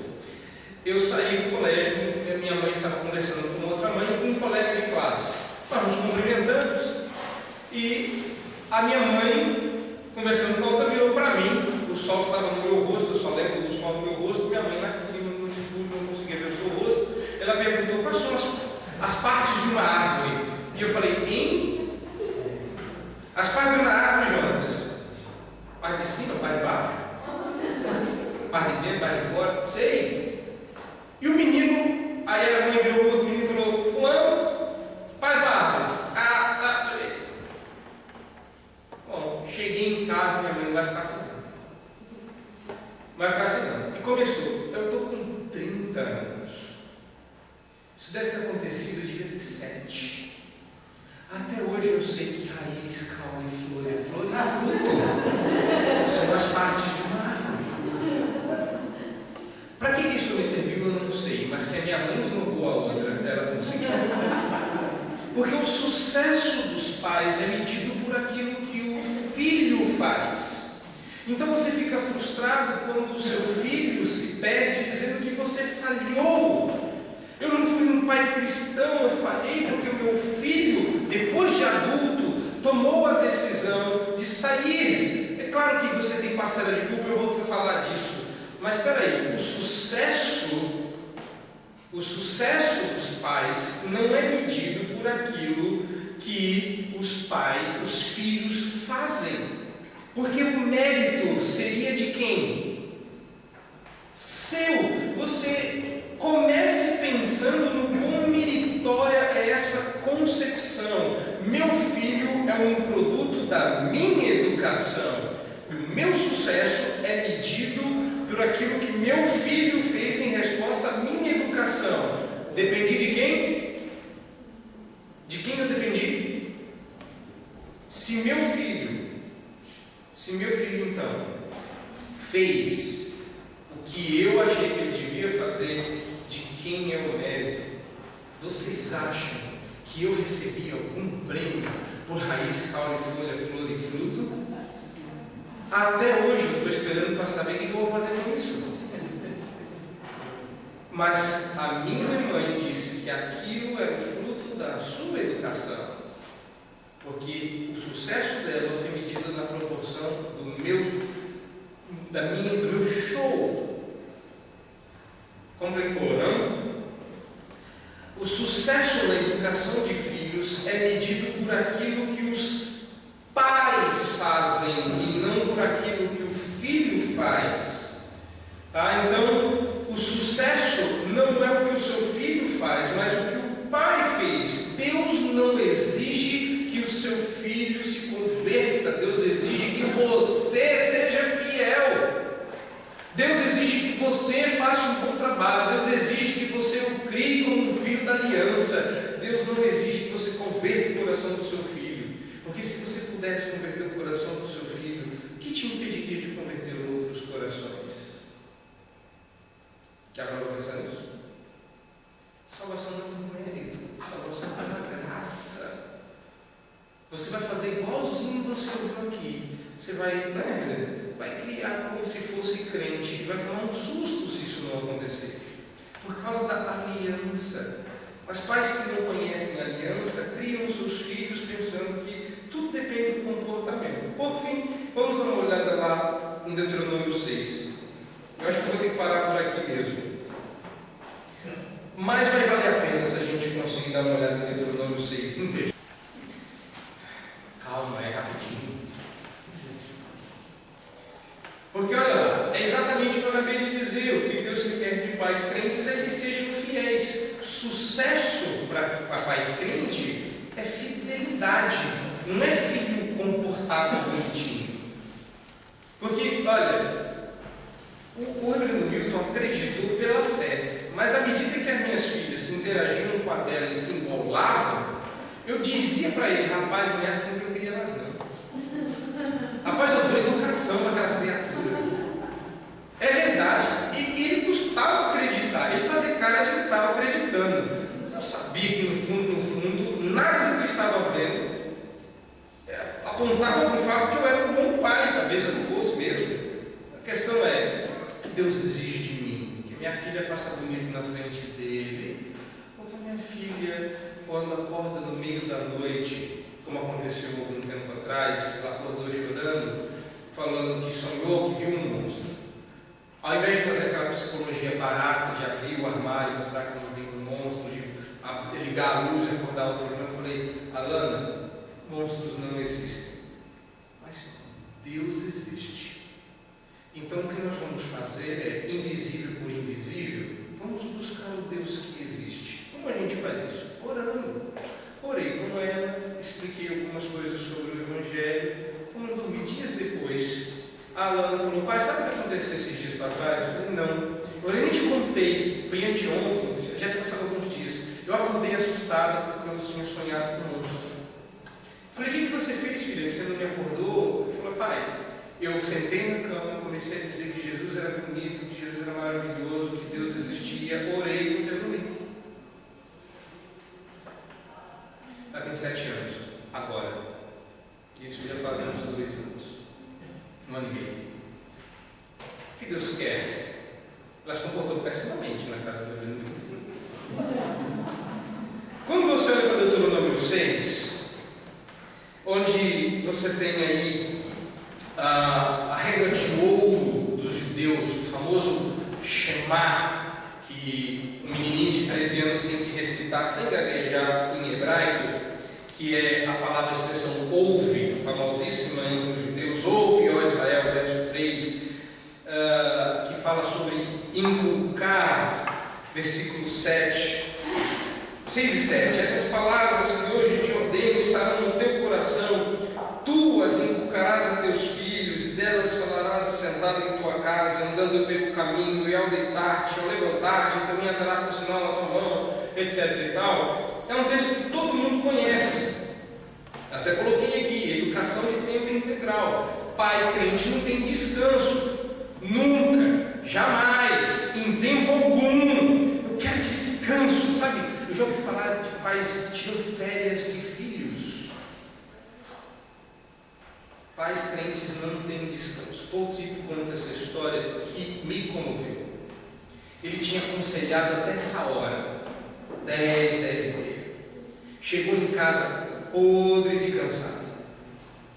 Eu saí do colégio, minha mãe estava conversando com outra mãe e com um colega de classe. Nós nos cumprimentamos e a minha mãe, conversando com a outra, virou para mim. O sol estava no meu rosto, eu só lembro do sol no meu rosto. Minha mãe lá de cima no escuro não conseguia ver o seu rosto. Ela perguntou: quais são as partes de uma árvore? E eu falei: hein? As partes de uma árvore, Jonas? Parte de cima, parte de baixo? Parte de dentro, parte de fora? Sei. E o menino, aí a mãe virou para o outro menino e falou: fulano, parte da árvore. Bom, cheguei em casa, minha mãe não vai ficar assim não. Vai ficar assim não. E começou: eu estou com 30 anos. Isso deve ter acontecido, eu devia ter 7. Até hoje eu sei que raiz, caule, flor e fruto são as partes de uma árvore. Para que isso me serviu eu não sei, mas que a minha mãe esnobou a outra, ela conseguiu. Porque o sucesso dos pais é medido por aquilo que o filho faz. Então você fica frustrado quando o seu filho se perde dizendo que você falhou. Eu não fui um pai cristão, eu falhei porque o meu filho, depois de adulto, tomou a decisão de sair. É claro que você tem parcela de culpa, eu vou te falar disso. Mas espera aí, o sucesso dos pais não é medido por aquilo que os filhos fazem. Porque o mérito seria de quem? Seu. Você comece pensando no quão meritória é essa concepção. Meu filho é um produto da minha educação. O meu sucesso é medido por por aquilo que meu filho fez em resposta à minha educação. Dependi de quem? De quem eu dependi? Se meu filho então fez o que eu achei que ele devia fazer, de quem é o mérito? Vocês acham que eu recebi algum prêmio por raiz, caule, folha, flor e fruto? Até hoje eu estou esperando para saber o que eu vou fazer com isso. Mas a minha mãe disse que aquilo era o fruto da sua educação, porque o sucesso dela foi medido na proporção do meu show. Complicou, não? O sucesso na educação de filhos é medido por aquilo que os pais fazem e não por aquilo que o filho faz. Tá? Então, o sucesso não é o que o seu filho faz, mas o que o pai fez. Deus não exige que o seu filho se converta, Deus exige que você seja fiel. Deus exige que você faça um bom trabalho, Deus exige que você o crie como um filho da aliança. Deus não exige que você converta o coração do seu filho, porque se você pudesse converter o coração do seu filho, o que te impediria de converter outros corações? Já parou para pensar nisso? Salvação não é mérito, salvação é uma graça. Você vai fazer igualzinho você ouviu aqui. Você vai criar como se fosse crente e vai tomar um susto se isso não acontecer, por causa da aliança. Mas pais que não conhecem a aliança criam seus filhos pensando que tudo depende do comportamento. Por fim, vamos dar uma olhada lá em Deuteronômio 6. Eu acho que vou ter que parar por aqui mesmo. Mas vai valer a pena se a gente conseguir dar uma olhada em Deuteronômio 6 inteiro. Calma, é rapidinho. Porque olha lá, é exatamente o que eu acabei de dizer. O que Deus quer de pais crentes é que sejam fiéis. Sucesso para pai crente é fidelidade, não é filho comportado bonitinho. Porque, olha, o Reverendo Milton acreditou pela fé, mas à medida que as minhas filhas se interagiam com a dela e se embolavam, eu dizia para ele: rapaz, não é assim que eu queria elas não. Rapaz, eu dou educação para aquelas criaturas. É verdade. E ele custava acreditar. Ele fazia cara de que estava acreditando. Mas eu sabia que no fundo, nada do que eu estava vendo apontava para o fato que eu era um bom pai. Talvez eu não fosse mesmo. A questão é: o que Deus exige de mim? Que minha filha faça bonito na frente dele. Ou que minha filha, quando acorda no meio da noite, como aconteceu algum tempo atrás, ela acordou chorando, falando que sonhou que viu um monstro. Ao invés de fazer aquela psicologia barata de abrir o armário e mostrar que não viu um monstro, de ligar a luz e acordar outra irmã, eu falei: Alana, monstros não existem, mas Deus existe. Então o que nós vamos fazer é, invisível por invisível, vamos buscar o Deus que existe. Como a gente faz isso? Orando. Orei com ela, expliquei algumas coisas sobre o Evangelho, fomos dormir. Dias depois, a Alana falou: pai, sabe o que aconteceu esses dias para trás? Eu falei: não. Eu nem te contei, foi anteontem, já tinha passado alguns dias. Eu acordei assustada porque eu tinha sonhado com um monstro. Eu falei: o que você fez, filha? Você não me acordou? Ele falou: pai, eu sentei na cama, comecei a dizer que Jesus era bonito, que Jesus era maravilhoso, que Deus existia, orei e voltei a dormir. Ela tem 7 anos, agora. Isso já faz uns 2 anos. 1 ano e meio. O que Deus quer? Ela se comportou pessimamente na casa do Reverendo Milton. Quando você olha para o Deuteronômio 6, onde você tem aí a regra de ouro dos judeus, o famoso Shema, que um menininho de 13 anos tem que recitar sem gaguejar em hebraico, que é a palavra, a expressão ouve, famosíssima entre os judeus: ouve, ó Israel, verso 3, que fala sobre inculcar, versículo 7, 6 e 7. Essas palavras que hoje te ordeno estarão no teu coração, tu as inculcarás a teus filhos, e delas falarás sentado em tua casa, andando pelo caminho, e ao deitar-te, ao levantar-te, também andará com sinal na tua mão, etc. e tal. É um texto que todo mundo conhece. Até coloquei aqui, educação de tempo integral. Pai crente não tem descanso. Nunca, jamais, em tempo algum. Eu quero descanso, sabe? Eu já ouvi falar de pais que tiram férias de filhos. Pais crentes não têm descanso. Paul Tripp conta essa história que me comoveu. Ele tinha aconselhado até essa hora, 10, 10 e meia. Chegou em casa podre de cansado.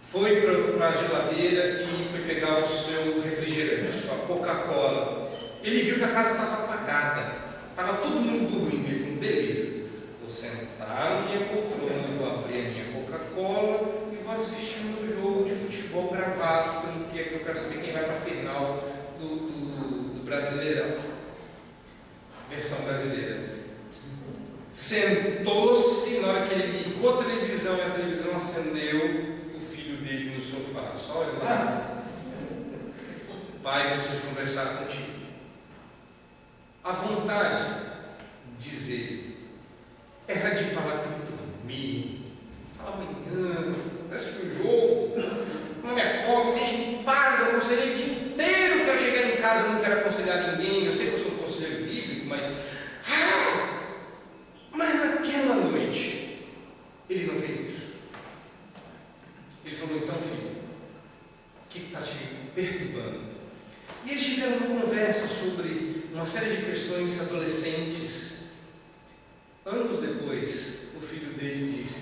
Foi para a geladeira e foi pegar o seu refrigerante, sua Coca-Cola. Ele viu que a casa estava apagada, estava todo mundo dormindo. Ele falou: beleza, vou sentar na minha poltrona, vou abrir a minha Coca-Cola e vou assistir o meu jogo de futebol gravado, porque eu quero saber quem vai para a final do Brasileirão, versão brasileira. Sentou-se, na hora que ele ligou a televisão e a televisão acendeu, dele no sofá, só olha lá. Pai, preciso conversar contigo. A vontade de dizer era de falar com ele dormir, falar amanhã, assistir o jogo, não me acordo, deixa em paz. Eu aconselhei o dia inteiro, quero chegar em casa, não quero aconselhar ninguém. Eu sei que eu sou um conselheiro bíblico, mas naquela noite ele não fez isso. Ele falou: então, filho, o que está te perturbando? E eles tiveram uma conversa sobre uma série de questões adolescentes. Anos depois, o filho dele disse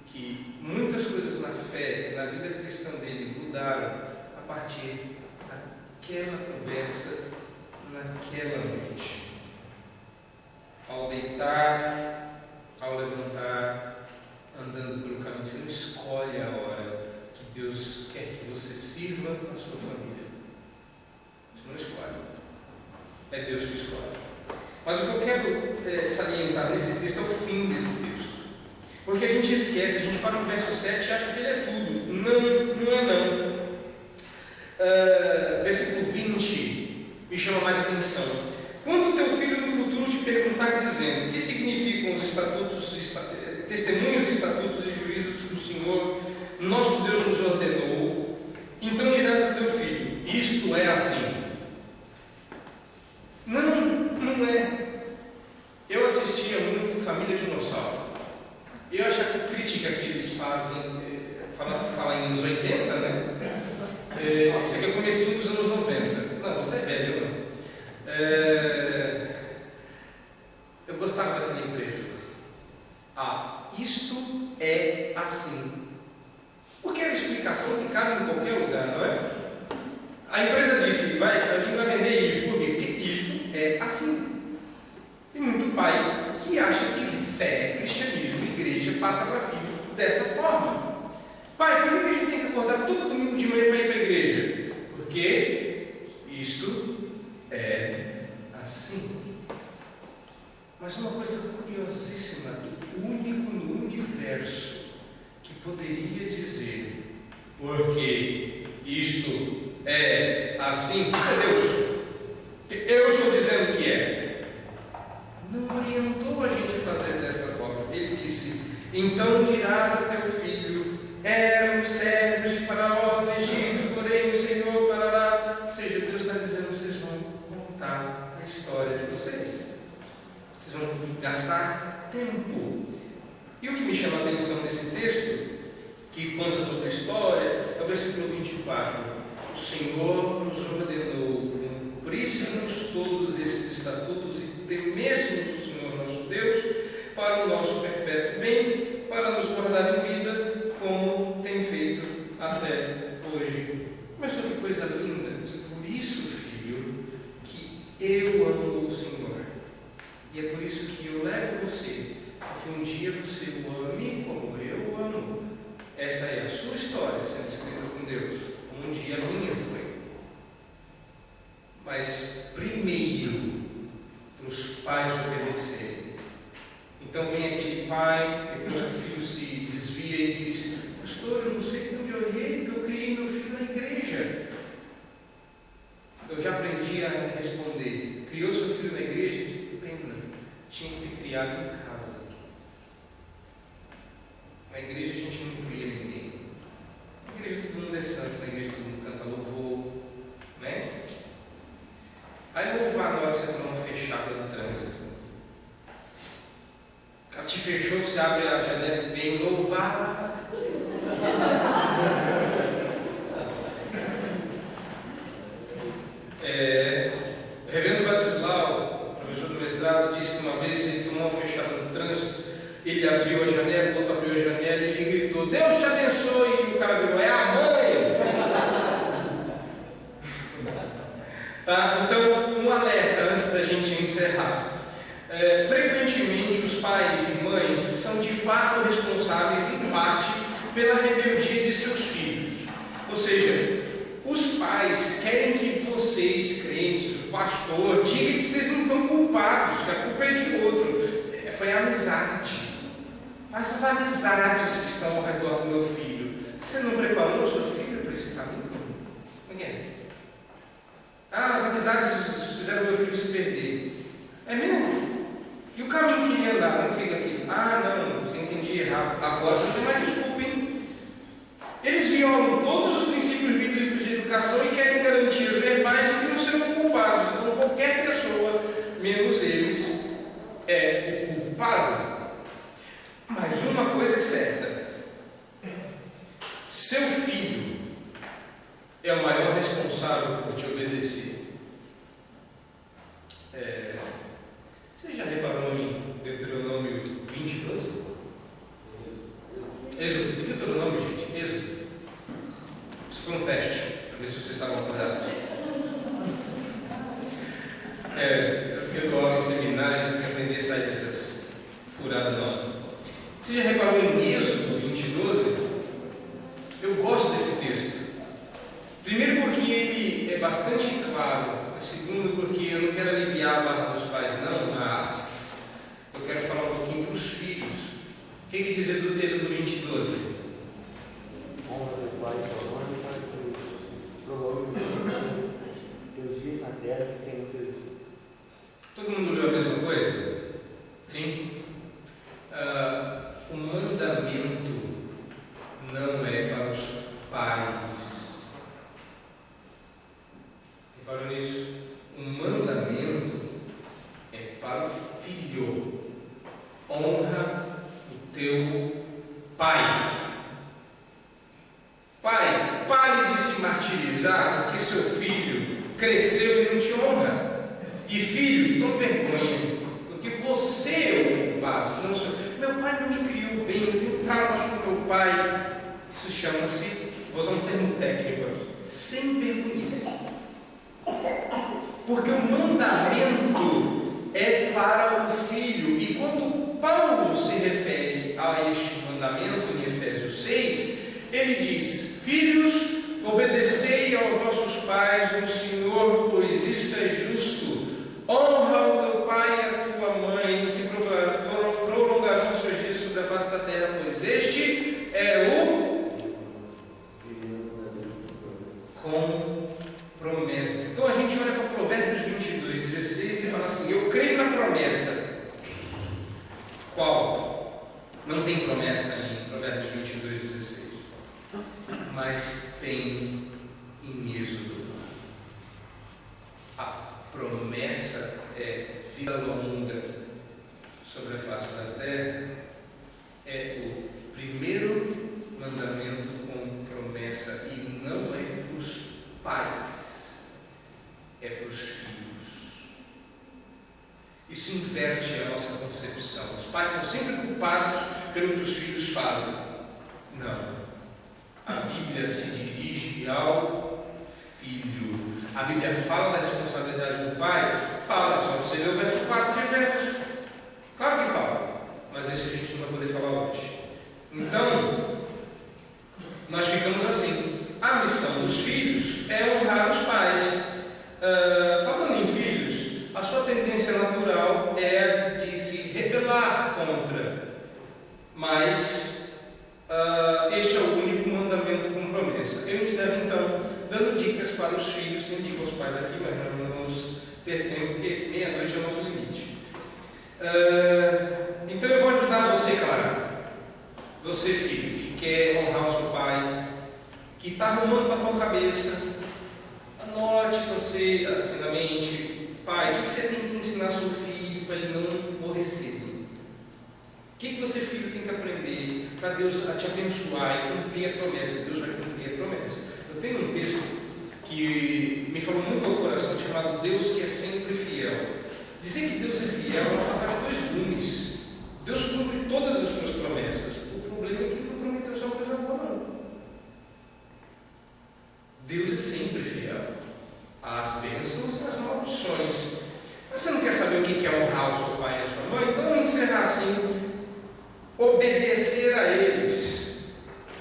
que muitas coisas na fé, na vida cristã dele, mudaram a partir daquela conversa, naquela noite. Ao deitar, ao levantar, andando pelo caminho, você não escolhe a hora que Deus quer que você sirva a sua família. Você não escolhe. É Deus que escolhe. Mas o que eu quero salientar nesse texto é o fim desse texto. Porque a gente esquece, a gente para no verso 7 e acha que ele é tudo. Não é não. Versículo 20 me chama mais atenção. Quando o teu filho no futuro te perguntar dizendo: o que significam os estatutos, testemunhos, estatutos e juízos que o Senhor, nosso Deus, nos ordenou, então dirás ao teu filho: isto é assim. Não é. Eu assistia muito Família Dinossauro. Eu acho que a crítica que eles fazem, fala em anos 80, né? Isso aqui é o comecinho dos anos 90. Não, você é velho, não. Eu gostava daquela empresa. Isto é assim. Porque era explicação que cabe em qualquer lugar, não é? A empresa disse: a gente vai vender isso. Por quê? Porque isto é assim. Tem muito pai que acha que fé, cristianismo, igreja passa para filho desta forma. Pai, por que a gente tem que acordar todo domingo de manhã para ir para a igreja? Porque isto é assim. Mas uma coisa curiosíssima, o único no universo que poderia dizer porque isto é assim é Deus. Eu estou dizendo que é. Não orientou a gente a fazer dessa forma. Ele disse: então dirás a teu filho: éramos servos de Faraó no Egito, porém o Senhor parará. Ou seja, Deus está dizendo: vocês vão contar a história de vocês. Vocês vão gastar tempo. E o que me chama a atenção nesse texto, que conta sobre a história, é o versículo 24. O Senhor nos ordenou: cumprissemos todos esses estatutos e temêssemos o Senhor nosso Deus para o nosso perpétuo bem, para nos guardar em vida, como tem feito até hoje. Mas que coisa linda! E por isso, filho, que eu amo o Senhor. E é por isso que eu levo você, que um dia você o ame como eu o amo. Essa é a sua história sendo escrita com Deus. Um dia a minha foi. Mas primeiro, para os pais obedecerem. Então vem aquele pai, depois que o filho se desvia e diz: pastor, eu não sei onde eu errei, porque eu criei meu filho na igreja. já aprendi a responder. Criou seu filho na igreja? Pena, tinha que ter criado em casa. Na igreja a gente não cria ninguém. Na igreja todo mundo é santo, na igreja todo mundo canta louvor, né? Aí louvar na hora que você está numa fechada no trânsito. O cara te fechou, você abre a janela e vem louvar. O reverendo Vadislau, professor do mestrado, disse que uma vez ele tomou uma fechada no trânsito, ele abriu a janela, o outro abriu a janela e ele gritou: Deus te abençoe! E o cara virou: é a mãe! Tá? Então, um alerta antes da gente encerrar. Frequentemente os pais e mães são de fato responsáveis em parte pela rebeldia de seus filhos. Ou seja, os pais querem que vocês, crentes, o pastor, diga que vocês não são culpados, que a culpa é de outro. Foi a amizade. Essas amizades que estão ao redor do meu filho. Você não preparou o seu filho para esse caminho? Como é? As amizades fizeram meu filho se perder. É mesmo? E o caminho que ele andar, não fica aqui. Não, você entendi errado. Agora você não tem mais desculpa, hein? Eles violam todos os princípios bíblicos de educação e querem garantias verbais de que não serão culpados. Então qualquer pessoa, menos eles, é o culpado. Mas uma coisa é certa: seu filho é o maior responsável por te obedecer. Você já reparou em Deuteronômio 20:12? Êxodo, Deuteronômio, gente, Êxodo. Isso foi um teste, para ver se vocês estavam acordados. Eu dou aula em seminário, a gente tem que aprender a sair dessas furadas nossas. Você já reparou em Êxodo 20:12? Eu gosto desse texto. Primeiro porque ele é bastante claro. Segundo porque eu não quero aliviar a barra dos pais, não, mas eu quero falar um pouquinho para os filhos. O que diz Êxodo 20:12? Honra teu pai e tua mãe, para que prolongue teus dias na terra que Senhor teu Deus. Todo mundo leu a mesma coisa? Sim? O mandamento não é para os pais. Reparou nisso? O mandamento é para o filho. Honra o teu pai. Pai, pare de se martirizar porque seu filho cresceu e não te honra. E filho, tome vergonha, porque você é o culpado. Não sou. Meu pai não me criou bem, eu tenho traumas com meu pai. Isso chama-se, vou usar um termo técnico aqui, sem vergonhice. Porque o mandamento é para o filho. E quando Paulo se refere a este mandamento em Efésios 6, ele diz: filhos, obedecei aos vossos pais no Senhor, pois isso é justo. Honra o teu pai e a tua mãe, e se prolongarão os seus dias sobre a face da terra, pois este é o com promessa. Então a gente olha para Provérbios 22:16 e fala assim: eu creio na promessa. Qual? Não tem promessa em Provérbios 22:16, mas tem em Êxodo. A promessa é vida longa sobre a face da terra. É o primeiro mandamento com promessa, e não é para os pais, é para os filhos. Isso inverte a nossa concepção. Os pais são sempre culpados pelo que os filhos fazem. Não. A Bíblia se dirige ao filho. A Bíblia fala da responsabilidade do pai? Fala, só você ler o verso 4 de Efésios. Claro que fala, mas esse a gente não vai poder falar hoje. Então, nós ficamos assim. A missão dos filhos é honrar os pais. Falando em filhos, a sua tendência natural é de se rebelar contra, mas este é o único mandamento com promessa. Eu encerro então dando dicas para os filhos isso nem digo aos pais aqui, mas nós não vamos ter tempo, porque meia-noite é o nosso limite. Então eu vou ajudar você, Clara. Você, filho, que quer honrar o seu pai, que está arrumando para a tua cabeça, anote você assim na mente: pai, o que você tem que ensinar seu filho para ele não morrer cedo? O que você, filho, tem que aprender para Deus te abençoar e cumprir a promessa? Deus vai cumprir a promessa. Eu tenho um texto que me falou muito ao coração, chamado Deus que é sempre fiel. Dizer que Deus é fiel é uma faca de dois gumes. Deus cumpre todas as suas promessas. O problema é que ele não prometeu só coisa boa, não. Deus é sempre fiel às bênçãos e às maldições. Mas você não quer saber o que é honrar o seu pai e a sua mãe? Então vamos encerrar assim: obedecer a eles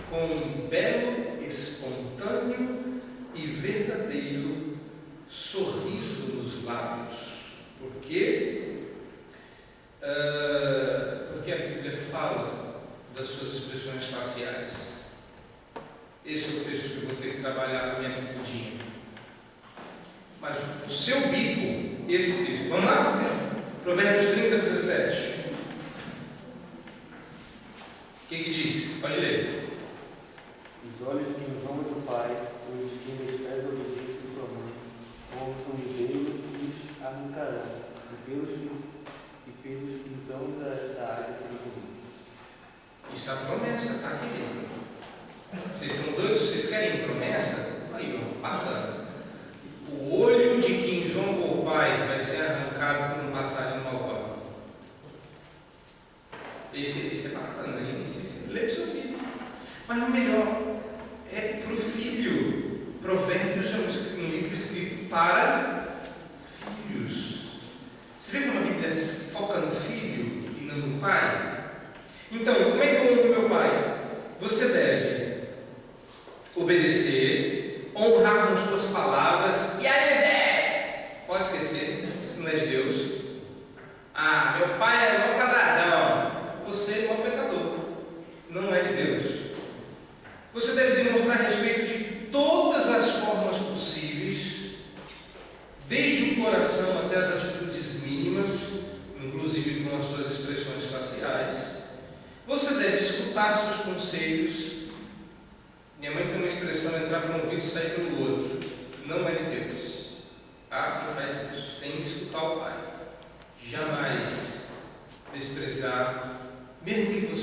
com um belo, espontâneo e verdadeiro sorriso nos lábios. Por quê? Porque a Bíblia fala das suas expressões faciais. Esse é o texto que eu vou ter que trabalhar na minha bicudinha. Mas o seu bico, esse texto. Vamos lá? Provérbios 30, 17. O que diz? Pode ler. Os olhos que nos honram do pai, os que desprezam a obediência de sua mãe, como são libeiros e os arrancarão, e pelos que usam da área serão comidos. Isso é a promessa, tá, querido? Vocês estão doidos? Vocês querem promessa? Aí, ó, bacana. O olho de quem zonga o pai vai ser arrancado por um passarinho malvado. Esse é bacana, hein? Lê para o seu filho. Mas o melhor é para o filho. Provérbios é um livro escrito para filhos. Você vê como a Bíblia se foca no filho e não no pai? Então, como é que eu honro meu pai? Você deve obedecer, honrar com suas palavras. E aí, velho? Pode esquecer, isso não é de Deus. Ah, meu pai é igual quadradão. Você é igual pecador. Não é de Deus. Você deve demonstrar respeito de todas as formas possíveis, desde o coração até as atitudes mínimas, inclusive com as suas expressões faciais. Você deve escutar seus conselhos. Minha mãe tem uma expressão: entrar por um ouvido e sair pelo outro. Não é de Deus. Não faz isso. Tem que escutar o pai. Jamais desprezar, mesmo que o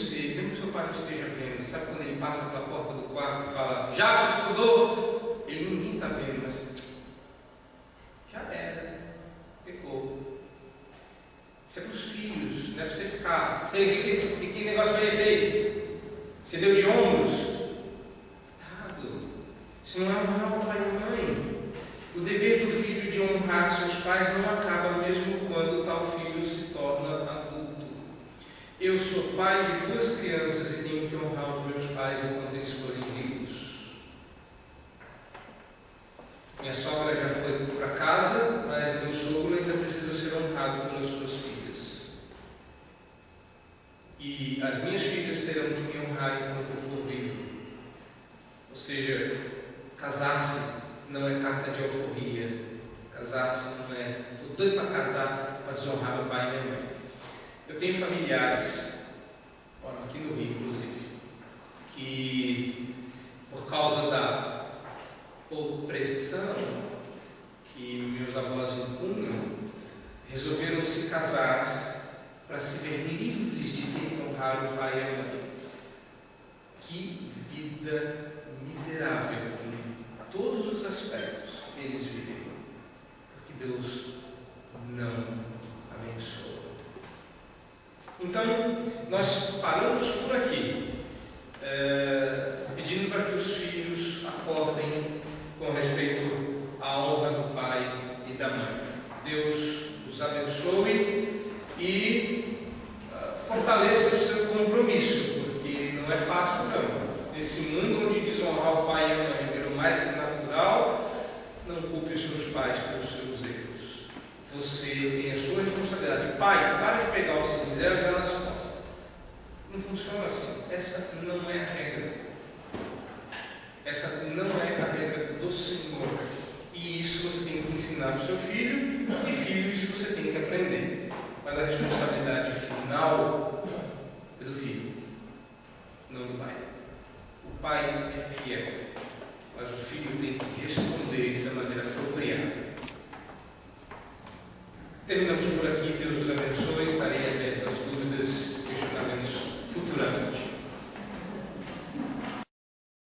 seu pai não esteja vendo. Sabe quando ele passa pela porta do quarto e fala: já estudou? Ninguém está vendo, mas já era, pecou. Isso é para os filhos, não é para você ficar. Que negócio foi esse aí? Você deu de ombros? Errado. Isso não é honrar o pai e a mãe. O dever do filho de honrar seus pais não acaba mesmo quando tal filho se torna adulto. Eu sou pai de 2 crianças e tenho que honrar os meus pais enquanto eles forem vivos. Minha sogra já foi para casa, mas meu sogro ainda precisa ser honrado pelas suas filhas. E as minhas filhas terão que me honrar enquanto eu for vivo. Ou seja, casar-se não é carta de alforria. Casar-se não é: estou doido para casar, para desonrar meu pai e minha mãe. Eu tenho familiares, aqui no Rio inclusive, que por causa da opressão que meus avós impunham, resolveram se casar para se ver livres de ter que honrar o pai e a mãe. Que vida miserável em todos os aspectos eles viveram, porque Deus não abençoa. Então, nós paramos por aqui, pedindo para que os filhos acordem com respeito à honra do pai e da mãe. Deus os abençoe e fortaleça seu compromisso, porque não é fácil não. Nesse mundo onde desonrar o pai e a mãe virou mais que natural, não culpe os seus pais pelos seus erros. Você tem a sua responsabilidade. Pai, para de pegar o cinzeiro e jogar nas costas. Não funciona assim. Essa não é a regra. Essa não é a regra do Senhor. E isso tem que ensinar para o seu filho, e filho, isso você tem que aprender. Mas a responsabilidade final é do filho, não do pai. O pai é fiel, mas o filho tem que responder da maneira apropriada. Terminamos por aqui. Deus os abençoe. Estarei aberto às dúvidas